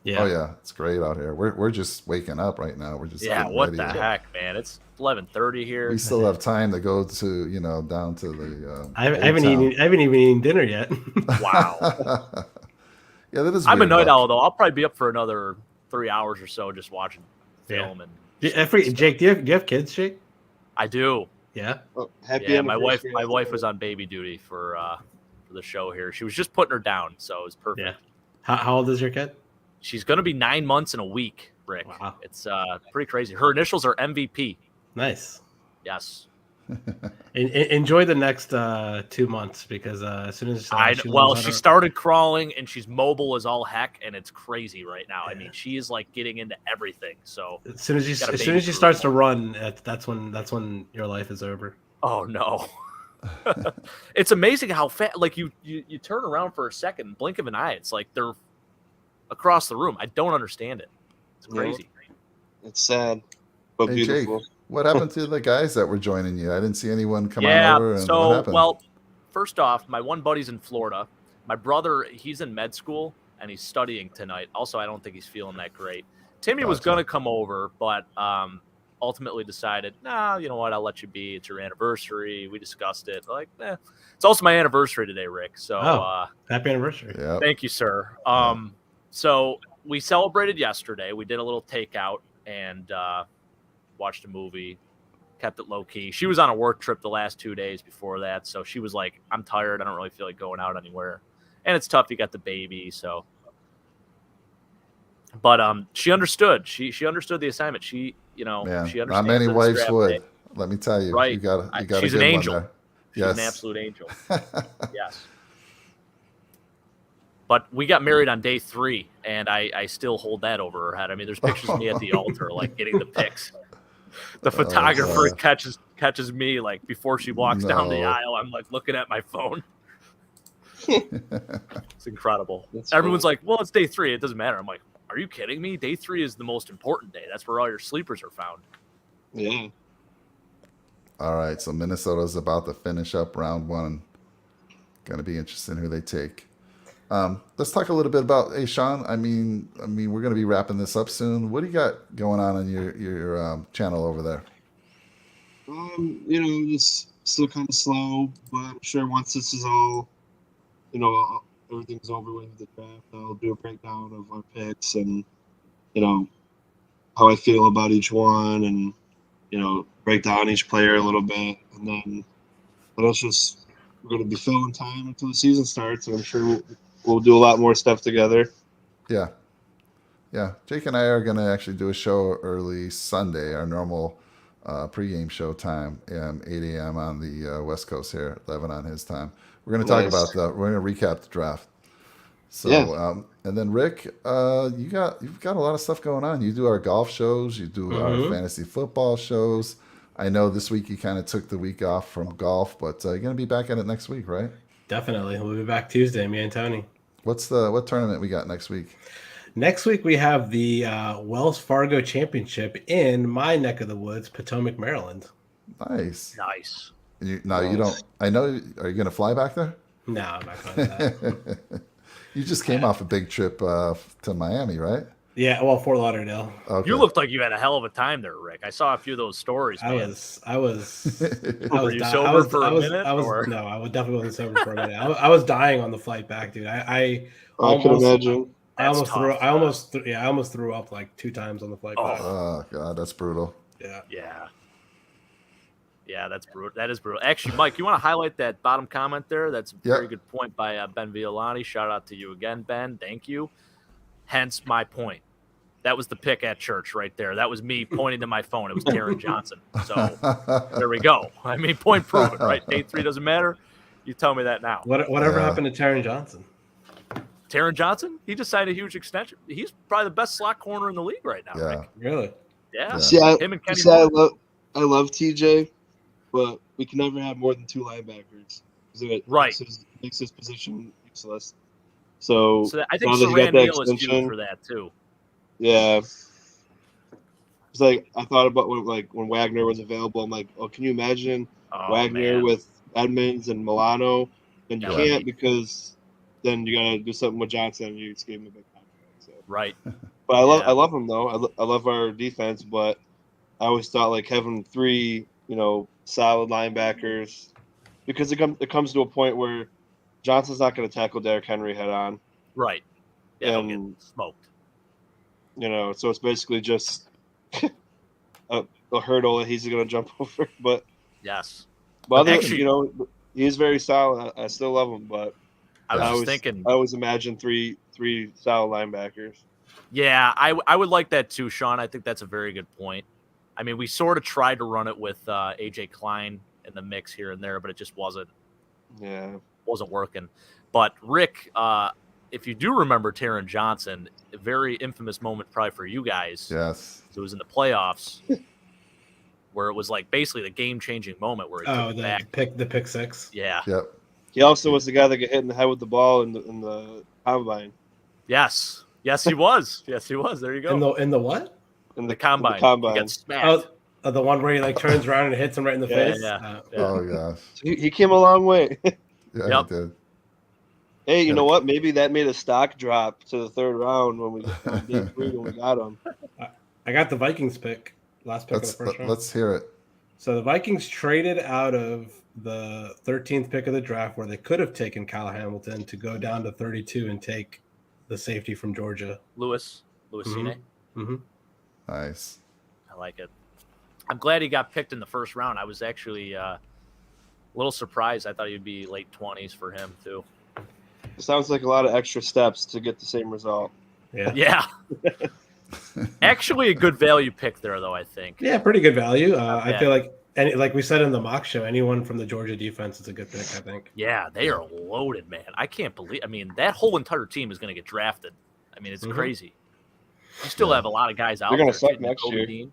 Yeah. Oh yeah, it's great out here. We're just waking up right now. We're just Yeah. getting What ready the to- heck, man? It's 11:30 here. We still have time to go to down to the. I haven't even eaten dinner yet. Wow. Yeah, that is. I'm a weird, night but- owl though. I'll probably be up for another 3 hours or so, just watching Yeah. film and. Jake, do you have kids, Jake? I do. Yeah. Oh, happy Yeah, my wife anniversary. was on baby duty for the show here. She was just putting her down, so it was perfect. Yeah. How old is your kid? She's going to be 9 months in a week, Rick. Wow. It's pretty crazy. Her initials are MVP. Nice. Yes. Enjoy the next 2 months because as soon as She started crawling and she's mobile as all heck, and it's crazy right now. I mean, she is like getting into everything. So as soon as got a she baby starts to group. run, that's when your life is over. oh no. It's amazing how fast, like you turn around for a second, blink of an eye, it's like they're across the room. I don't understand it. It's Yeah. crazy. It's sad, but Hey, Jake, beautiful. what happened to the guys that were joining you? I didn't see anyone come Yeah. on over. And what So, happened? well, first off, my one buddy's in Florida. My brother, he's in med school and he's studying tonight. Also, I don't think he's feeling that great. Timmy was Gotcha. going to come over, but ultimately decided, nah, you know what? I'll let you be. It's your anniversary. We discussed it. Like, it's also my anniversary today, Rick. So, Happy anniversary. yeah. thank you, sir. So we celebrated yesterday. We did a little takeout and watched a movie, kept it low key. She was on a work trip the last 2 days before that, so she was like, I'm tired. I don't really feel like going out anywhere. And it's tough. You got the baby, so. But she understood. She understood the assignment. She, she Man, understands. not many the wives strap would. day. Let me tell you. Right. You got a She's good an one angel. there. She's Yes. an absolute angel. Yes. But we got married on day 3, and I still hold that over her head. I mean, there's pictures of me at the altar, like getting the pics. The photographer God. catches me like before she walks down the No. aisle. I'm like looking at my phone. It's incredible. That's Everyone's cool. like, "Well, it's day 3. It doesn't matter." I'm like, "Are you kidding me? Day 3 is the most important day. That's where all your sleepers are found." Yeah. All right, so Minnesota's about to finish up round 1. Going to be interesting who they take. Let's talk a little bit about, hey, Sean. I mean, we're going to be wrapping this up soon. What do you got going on your channel over there? Just still kind of slow, but I'm sure once this is all, everything's over with the draft, I'll do a breakdown of our picks and, how I feel about each one and, break down each player a little bit. And then we're going to be filling time until the season starts. And I'm sure we'll do a lot more stuff together. Yeah. Yeah. Jake and I are going to actually do a show early Sunday, our normal pregame show time, 8 a.m. on the West Coast here, 11 on his time. We're going to talk about we're going to recap the draft. So, yeah. And then Rick, you've got a lot of stuff going on. You do our golf shows, you do our fantasy football shows. I know this week you kind of took the week off from golf, but you're going to be back at it next week, right? Definitely. We'll be back Tuesday, me and Tony. What tournament we got next week? Next week we have the Wells Fargo Championship in my neck of the woods, Potomac, Maryland. Nice. Nice. You don't. I know. Are you going to fly back there? No, I'm not going to that. You just came off a big trip to Miami, right? Yeah, well, Fort Lauderdale. Okay. You looked like you had a hell of a time there, Rick. I saw a few of those stories. Man. I was. Were you sober for a minute? No, I definitely wasn't sober for a minute. I was dying on the flight back, dude. I can imagine. I almost threw up like 2 times on the flight back. Oh God, that's brutal. Yeah, that's brutal. That is brutal. Actually, Mike, you want to highlight that bottom comment there? That's a very good point by Ben Violani. Shout out to you again, Ben. Thank you. Hence my point. That was the pick at church right there. That was me pointing to my phone. It was Taryn Johnson. So there we go. I mean, point proven, right? Day 3 doesn't matter. You tell me that now. Whatever happened to Taryn Johnson? Taryn Johnson? He just signed a huge extension. He's probably the best slot corner in the league right now. Yeah. Rick. Really? Yeah. Him and Kenny. I love TJ, but we can never have more than 2 linebackers. It makes his position useless. So I think Saran Neal is huge for that too. Yeah. It's like I thought about when Wagner was available. I'm like, oh, can you imagine Wagner with Edmonds and Milano? And you can't because then you gotta do something with Johnson and you just gave him a big contract. So. Right. But I love him though. I love our defense, but I always thought like having 3, solid linebackers, because it comes to a point where Johnson's not going to tackle Derrick Henry head on. Right. Yeah, he'll get smoked. So it's basically just a hurdle that he's going to jump over. But yes. But actually, he's very solid. I still love him, but I was thinking. I always imagine three solid linebackers. Yeah, I would like that too, Sean. I think that's a very good point. I mean, we sort of tried to run it with AJ Klein in the mix here and there, but it just wasn't working. But Rick, if you do remember Taryn Johnson, a very infamous moment probably for you guys. Yes. It was in the playoffs where it was like basically the game-changing moment where he took it back. The pick 6. Yeah. Yep. He also was the guy that got hit in the head with the ball in the combine. Yes. Yes, he was. Yes, he was. There you go. In the what? In the combine. He got smacked. The one where he turns around and hits him right in the face. Yeah. Oh gosh. He came a long way. Yeah, he did. Hey, you know what? Maybe that made a stock drop to the 3rd round when we got him. I got the Vikings pick, last pick of the first round. Let's hear it. So the Vikings traded out of the 13th pick of the draft, where they could have taken Kyle Hamilton, to go down to 32 and take the safety from Georgia, Louis Cine. Mm-hmm. Nice. I like it. I'm glad he got picked in the first round. I was actually a little surprised. I thought he'd be late 20s for him too. It sounds like a lot of extra steps to get the same result. Yeah. Actually, a good value pick there, though, I think. Yeah, pretty good value. I feel like we said in the mock show, anyone from the Georgia defense is a good pick, I think. Yeah, they are loaded, man. I can't believe – I mean, that whole entire team is going to get drafted. I mean, it's crazy. You still have a lot of guys out there. They're going to suck next year.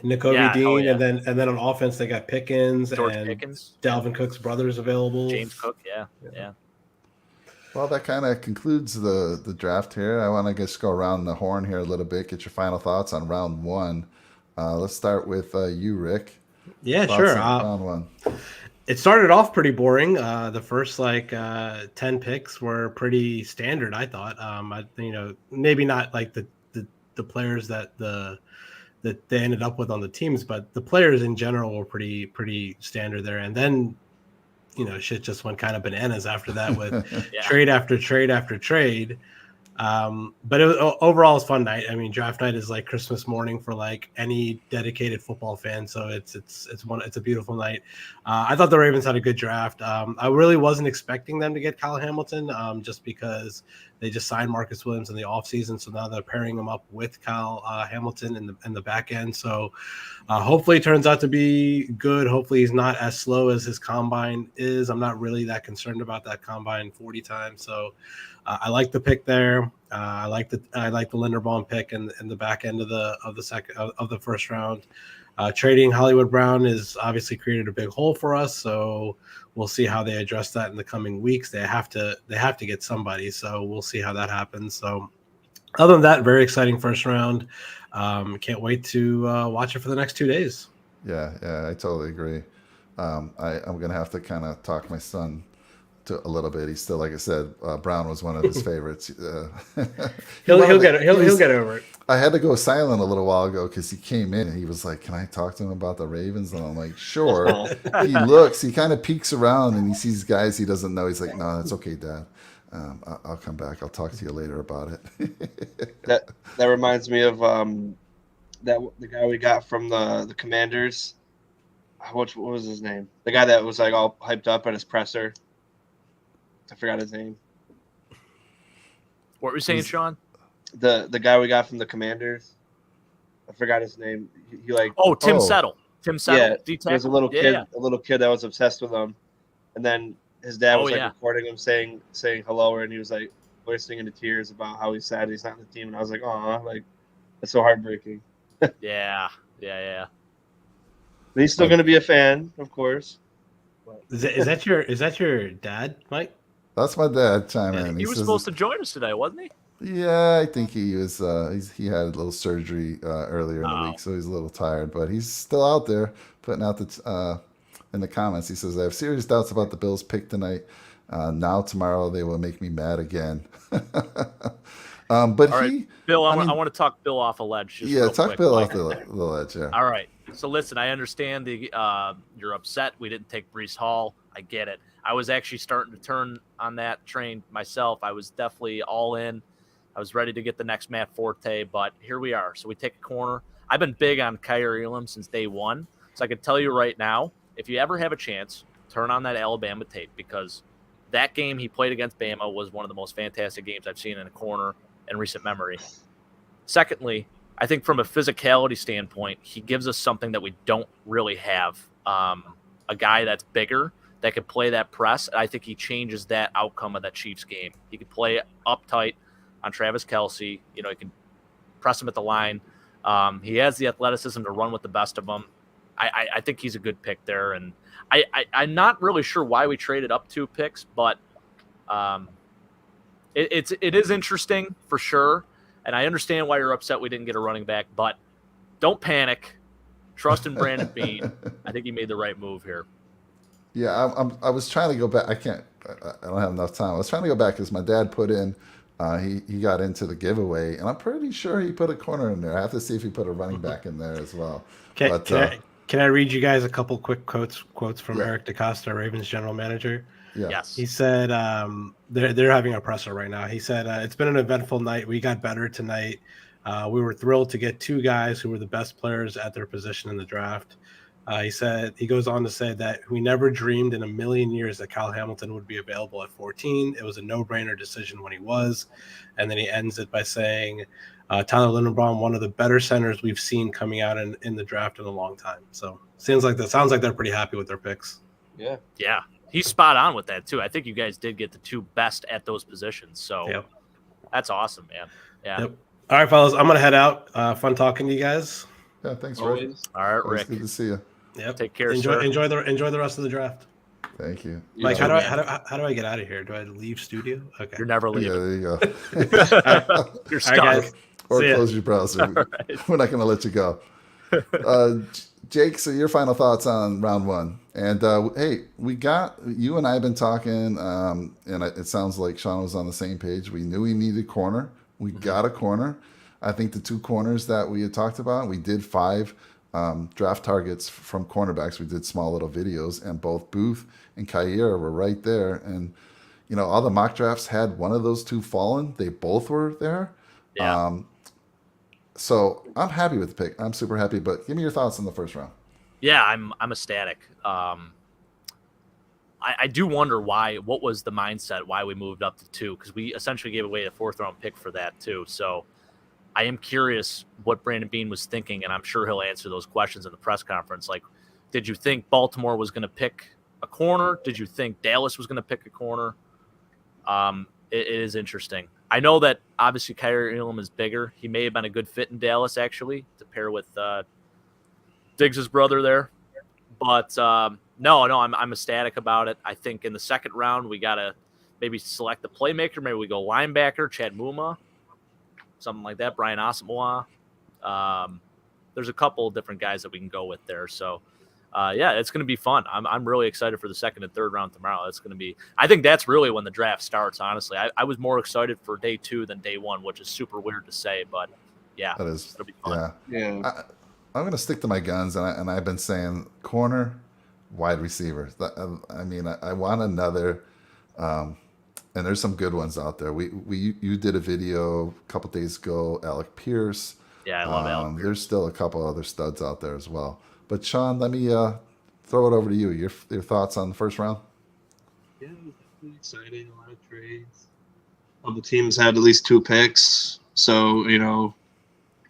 Nakobe Dean, and then on offense they got Pickens George and Pickens. Dalvin Cook's brothers available. James Cook, yeah. Well, that kind of concludes the draft here. I want to just go around the horn here a little bit, get your final thoughts on round 1. Let's start with you, Rick. Yeah, Thoughts sure. on round 1. It started off pretty boring. The first 10 picks were pretty standard, I thought. Maybe not like the players that the that they ended up with on the teams, but the players in general were pretty standard there. And then, shit just went kind of bananas after that with trade after trade after trade. But overall, it's a fun night. I mean, draft night is like Christmas morning for like any dedicated football fan. So it's a beautiful night. I thought the Ravens had a good draft. I really wasn't expecting them to get Kyle Hamilton, just because they just signed Marcus Williams in the offseason. So now they're pairing him up with Kyle Hamilton in the back end. So hopefully it turns out to be good. Hopefully he's not as slow as his combine is. I'm not really that concerned about that combine 40 times. So I like the pick there. I like the Linderbaum pick in the back end of the first round. Trading Hollywood Brown has obviously created a big hole for us, so we'll see how they address that in the coming weeks. They have to get somebody, so we'll see how that happens. So other than that, very exciting first round. Can't wait to watch it for the next 2 days. Yeah, I totally agree. I'm gonna have to kind of talk my son to a little bit. He's still, like I said, Brown was one of his favorites. He'll get over it. I had to go silent a little while ago because he came in and he was like, "Can I talk to him about the Ravens?" And I'm like, "Sure." He kind of peeks around and he sees guys he doesn't know. He's like, "No, that's okay, Dad. I'll come back. I'll talk to you later about it." That reminds me of the guy we got from the Commanders. What was his name? The guy that was like all hyped up at his presser. I forgot his name. What were you saying, Sean? The guy we got from the Commanders. I forgot his name. He like Tim Settle. Tim Settle. Yeah, there's a little kid that was obsessed with him, and then his dad was recording him saying hello, and he was like bursting into tears about how he's sad he's not in the team, and I was like, "Aw, like that's so heartbreaking." Yeah. But he's still going to be a fan, of course. Is that your dad, Mike? That's my dad chiming in. He was supposed to join us today, wasn't he? Yeah, I think he was. He had a little surgery earlier in the week, so he's a little tired. But he's still out there putting out in the comments. He says, "I have serious doubts about the Bills' pick tonight. Now tomorrow they will make me mad again." But all right, Bill, I want to talk Bill off a ledge. Talk Bill off the ledge. Yeah. All right. So listen, I understand you're upset we didn't take Breece Hall. I get it. I was actually starting to turn on that train myself. I was definitely all in. I was ready to get the next Matt Forte, but here we are. So we take a corner. I've been big on Kyrie Elam since day one. So I can tell you right now, if you ever have a chance, turn on that Alabama tape, because that game he played against Bama was one of the most fantastic games I've seen in a corner in recent memory. Secondly, I think from a physicality standpoint, he gives us something that we don't really have. A guy that's bigger, that could play that press. I think he changes that outcome of that Chiefs game. He could play uptight on Travis Kelce. He can press him at the line. He has the athleticism to run with the best of them. I think he's a good pick there. And I'm not really sure why we traded up 2 picks, but it is interesting for sure. And I understand why you're upset we didn't get a running back, but don't panic. Trust in Brandon Beane. I think he made the right move here. Yeah, I was trying to go back. I don't have enough time. I was trying to go back because my dad put in. He got into the giveaway, and I'm pretty sure he put a corner in there. I have to see if he put a running back in there as well. Can I read you guys a couple quick quotes from Eric DeCosta, Ravens general manager? Yeah. Yes. He said they're having a presser right now. He said it's been an eventful night. We got better tonight. We were thrilled to get 2 guys who were the best players at their position in the draft. He goes on to say that we never dreamed in a million years that Kyle Hamilton would be available at 14. It was a no-brainer decision when he was. And then he ends it by saying, Tyler Linderbaum, one of the better centers we've seen coming out in the draft in a long time. So sounds like they're pretty happy with their picks. Yeah. Yeah. He's spot on with that too. I think you guys did get the 2 best at those positions. So That's awesome, man. Yeah. Yep. All right, fellas, I'm going to head out. Fun talking to you guys. Yeah, thanks, Rick. All right, Rick. Good to see you. Yep. Take care. Enjoy the rest of the draft. Thank you. Mike, how do I get out of here? Do I leave studio? Okay. You're never leaving. Yeah, there you go. You're stuck. All right, guys. Or See ya. close your browser. Right. We're not going to let you go. Jake, so your final thoughts on round 1. And hey, you and I have been talking, and it sounds like Sean was on the same page. We knew we needed corner. We got a corner. I think the two corners that we had talked about, we did 5 draft targets from cornerbacks. We did small little videos, and both Booth and Kyer were right there. And all the mock drafts had one of those two fallen. They both were there. Yeah. So I'm happy with the pick. I'm super happy. But give me your thoughts on the first round. Yeah, I'm ecstatic. I do wonder what was the mindset, why we moved up to 2, because we essentially gave away a 4th-round pick for that too. So I am curious what Brandon Beane was thinking, and I'm sure he'll answer those questions in the press conference. Like, did you think Baltimore was going to pick a corner? Did you think Dallas was going to pick a corner? It is interesting. I know that obviously Kyrie Elam is bigger. He may have been a good fit in Dallas, actually, to pair with Diggs' brother there. But no, I'm ecstatic about it. I think in the second round, we got to maybe select the playmaker. Maybe we go linebacker, Chad Muma, something like that, Brian Asamoah. There's a couple of different guys that we can go with there. So, yeah, it's going to be fun. I'm really excited for the second and third round tomorrow. It's going to be – I think that's really when the draft starts, honestly. I was more excited for day 2 than day 1, which is super weird to say. But, yeah, that is, it'll be fun. Yeah. I'm going to stick to my guns, and I've been saying corner, wide receiver. I mean, I want another, and there's some good ones out there. You did a video a couple days ago, Alec Pierce. Yeah, I love Alec Pierce. There's still a couple other studs out there as well. But Sean, let me throw it over to you. Your thoughts on the first round? Yeah, it was definitely exciting. A lot of trades. All the teams had at least 2 picks, so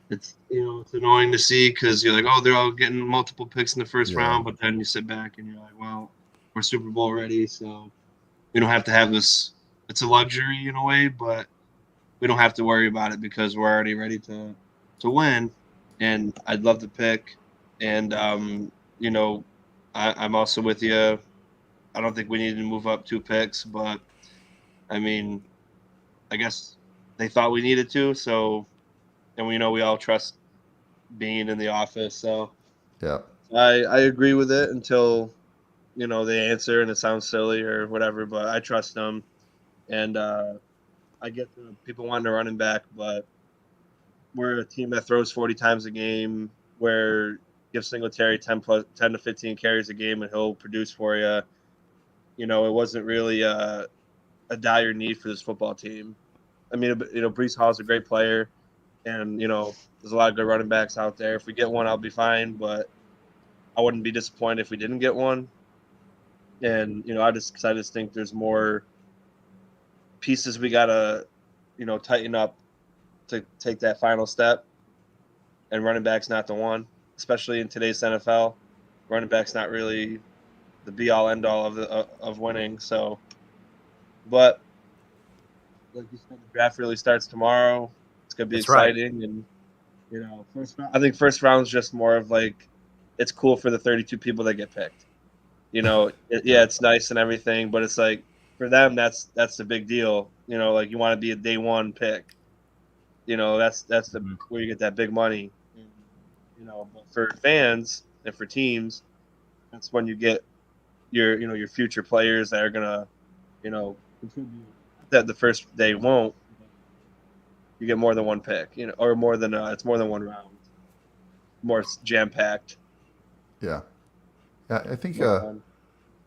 it's it's annoying to see because you're like, oh, they're all getting multiple picks in the first round, but then you sit back and you're like, well, we're Super Bowl ready, so we don't have to have this. It's a luxury in a way, but we don't have to worry about it because we're already ready to win. And I'd love to pick, and I'm also with you. I don't think we need to move up 2 picks, but I mean, I guess they thought we needed to, so. And we all trust Beane in the office, so yeah, I agree with it until they answer and it sounds silly or whatever. But I trust them, and I get the people wanting a running back, but we're a team that throws 40 times a game. Where give Singletary 10 to 15 carries a game and he'll produce for you. It wasn't really a dire need for this football team. I mean, Breece Hall's a great player. And, there's a lot of good running backs out there. If we get one, I'll be fine. But I wouldn't be disappointed if we didn't get one. And, I just think there's more pieces we got to, tighten up to take that final step. And running back's not the one, especially in today's NFL. Running back's not really the be-all, end-all of winning. So, but like you said, the draft really starts tomorrow. It's gonna be exciting, right. And I think first round is just more of like it's cool for the 32 people that get picked. It's nice and everything, but it's like for them that's the big deal. Like you want to be a day 1 pick. That's the where you get that big money. But for fans and for teams, that's when you get your future players that are gonna contribute. That the first day won't. You get more than 1 pick, or more than it's more than 1 round, more jam packed. Yeah. I think I'm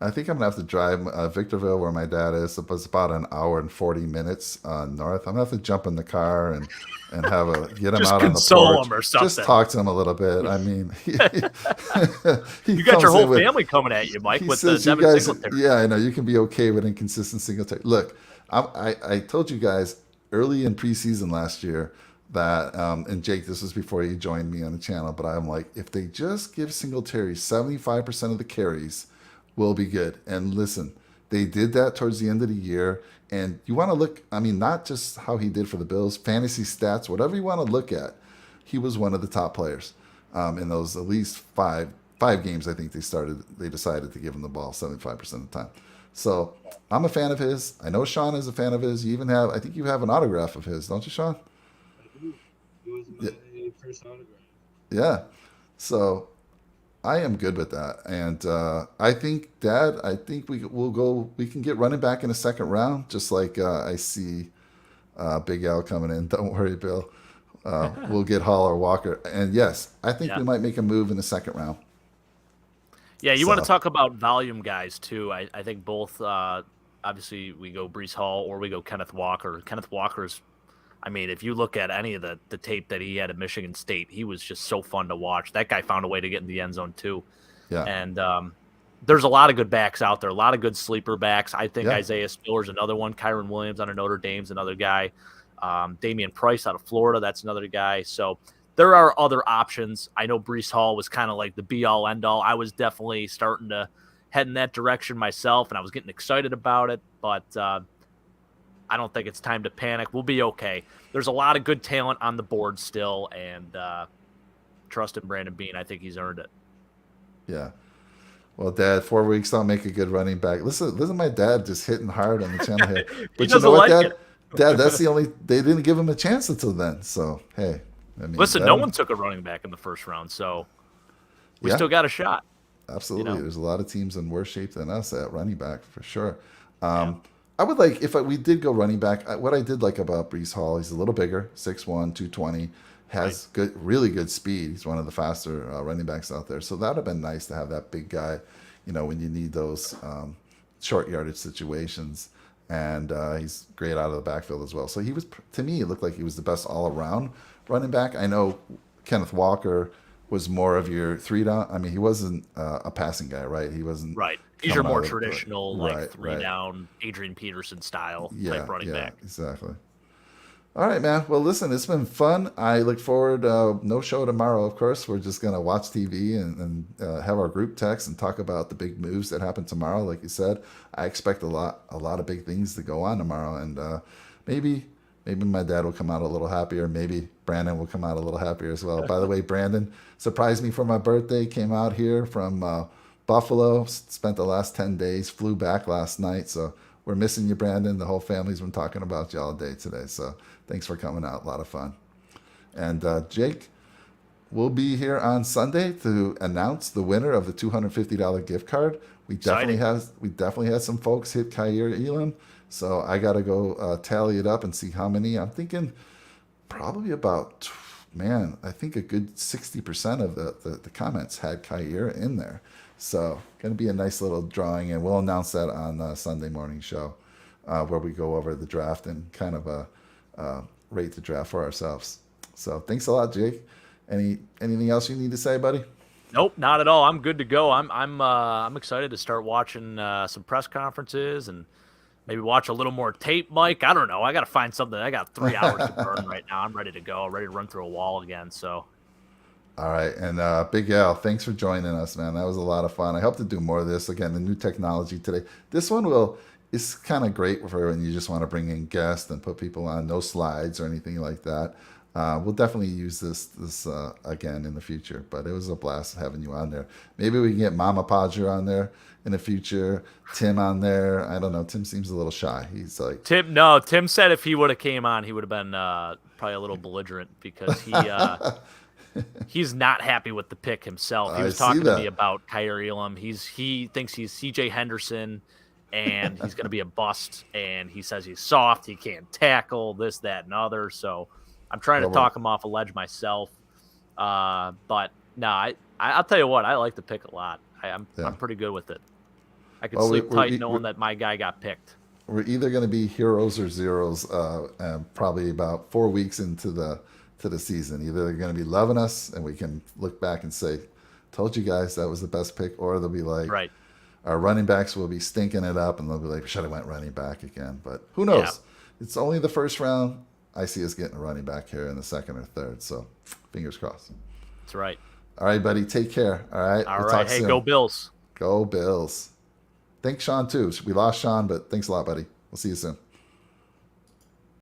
gonna have to drive Victorville, where my dad is. It's about an hour and 40 minutes north. I'm gonna have to jump in the car and get him out on the porch. Him or something. Just talk to him a little bit. I mean, you got your whole family coming at you, Mike. With says, the Devin Singletary. Yeah, I know you can be okay with inconsistent Singletary. Look, I told you guys early in preseason last year that, and Jake, this was before you joined me on the channel, but I'm like, if they just give Singletary 75% of the carries, we'll be good. And listen, they did that towards the end of the year. And you want to look, I mean, not just how he did for the Bills, fantasy stats, whatever you want to look at, he was one of the top players in those at least five games. I think they decided to give him the ball 75% of the time. So I'm a fan of his. I know Sean is a fan of his. You even have, I think you have an autograph of his, don't you, Sean? I do. It was my first autograph. Yeah. So I am good with that. And I think, Dad, we can get running back in the second round, just like I see Big Al coming in. Don't worry, Bill. we'll get Hall or Walker. And yes, I think Yeah. we might make a move in the second round. Yeah, you want So- to talk about volume guys too. I think both. Obviously, we go Brees Hall or we go Kenneth Walker. Kenneth Walker's. I mean, if you look at any of the tape that he had at Michigan State, he was just so fun to watch. That guy found a way to get in the end zone too. Yeah. And there's a lot of good backs out there, a lot of good sleeper backs. I think Yeah. Isaiah Spiller's another one. Kyron Williams out of Notre Dame's another guy. Damian Price out of Florida, that's another guy. So there are other options. I know Brees Hall was kind of like the be-all, end-all. I was definitely starting to head in that direction myself, and I was getting excited about it. But I don't think it's time to panic. We'll be okay. There's a lot of good talent on the board still, and trust in Brandon Beane. I think he's earned it. Yeah. Well, Dad, 4 weeks don't make a good running back. Listen, my dad just hitting hard on the channel here. But you know what, doesn't like Dad? Dad, that's the only. They didn't give him a chance until then. So hey, I mean, Listen, no one took a running back in the first round, so we Yeah. still got a shot. Absolutely. you know? There's a lot of teams in worse shape than us at running back for sure. I would like if we did go running back. What I did like about Brees Hall, he's a little bigger, 6'1", 220, has really good speed. He's one of the faster running backs out there. So that would have been nice to have that big guy, when you need those short yardage situations. And he's great out of the backfield as well. So he was, to me, it looked like he was the best all around running back. I know Kenneth Walker was more of your 3-down. I mean, he wasn't a passing guy, right? He wasn't Right. He's your coming more out of the- traditional, right, 3-down, Adrian Peterson style type running back. Exactly. All right, man. Well, listen, it's been fun. I look forward. No show tomorrow, of course. We're just gonna watch TV and have our group text and talk about the big moves that happen tomorrow. Like you said, I expect a lot of big things to go on tomorrow, and maybe my dad will come out a little happier. Maybe Brandon will come out a little happier as well. By the way, Brandon surprised me for my birthday. Came out here from Buffalo. Spent the last 10 days. Flew back last night. So we're missing you, Brandon. The whole family's been talking about you all day today. So thanks for coming out. A lot of fun. And Jake, we'll be here on Sunday to announce the winner of the $250 gift card. We definitely had some folks hit Kyer Elam. So I got to go tally it up and see how many. I'm thinking probably about, I think a good 60% of the comments had Kyer in there. So going to be a nice little drawing, and we'll announce that on Sunday morning show where we go over the draft and kind of rate the draft for ourselves. So thanks a lot, Jake. Anything else you need to say, buddy? Nope, not at all. I'm good to go. I'm excited to start watching some press conferences and maybe watch a little more tape, Mike. I don't know. I got to find something. I got 3 hours to burn right now. I'm ready to go. Ready to run through a wall again. So. All right. And Big Al, thanks for joining us, man. That was a lot of fun. I hope to do more of this. Again, the new technology today. This one is kind of great for when you just want to bring in guests and put people on. No slides or anything like that. We'll definitely use this again in the future. But it was a blast having you on there. Maybe we can get Mama Podger on there in the future. Tim on there. I don't know. Tim seems a little shy. He's like Tim said if he would have came on, he would have been probably a little belligerent because he's not happy with the pick himself. He was talking to me about Kyer Elam. He thinks he's C.J. Henderson, and he's going to be a bust. And he says he's soft. He can't tackle this, that, and other. So I'm trying to talk him off a ledge myself. But no, I'll tell you what. I like the pick a lot. I'm pretty good with it. I can sleep tight knowing that my guy got picked. We're either going to be heroes or zeros probably about 4 weeks into the season. Either they're going to be loving us and we can look back and say, told you guys that was the best pick, or they'll be like, right. Our running backs will be stinking it up and they'll be like, should have went running back again. But who knows? Yeah. It's only the first round. I see us getting a running back here in the second or third. So fingers crossed. That's right. All right, buddy. Take care. All right. All right. Hey, go Bills. Go Bills. Thanks, Sean, too. We lost Sean, but thanks a lot, buddy. We'll see you soon.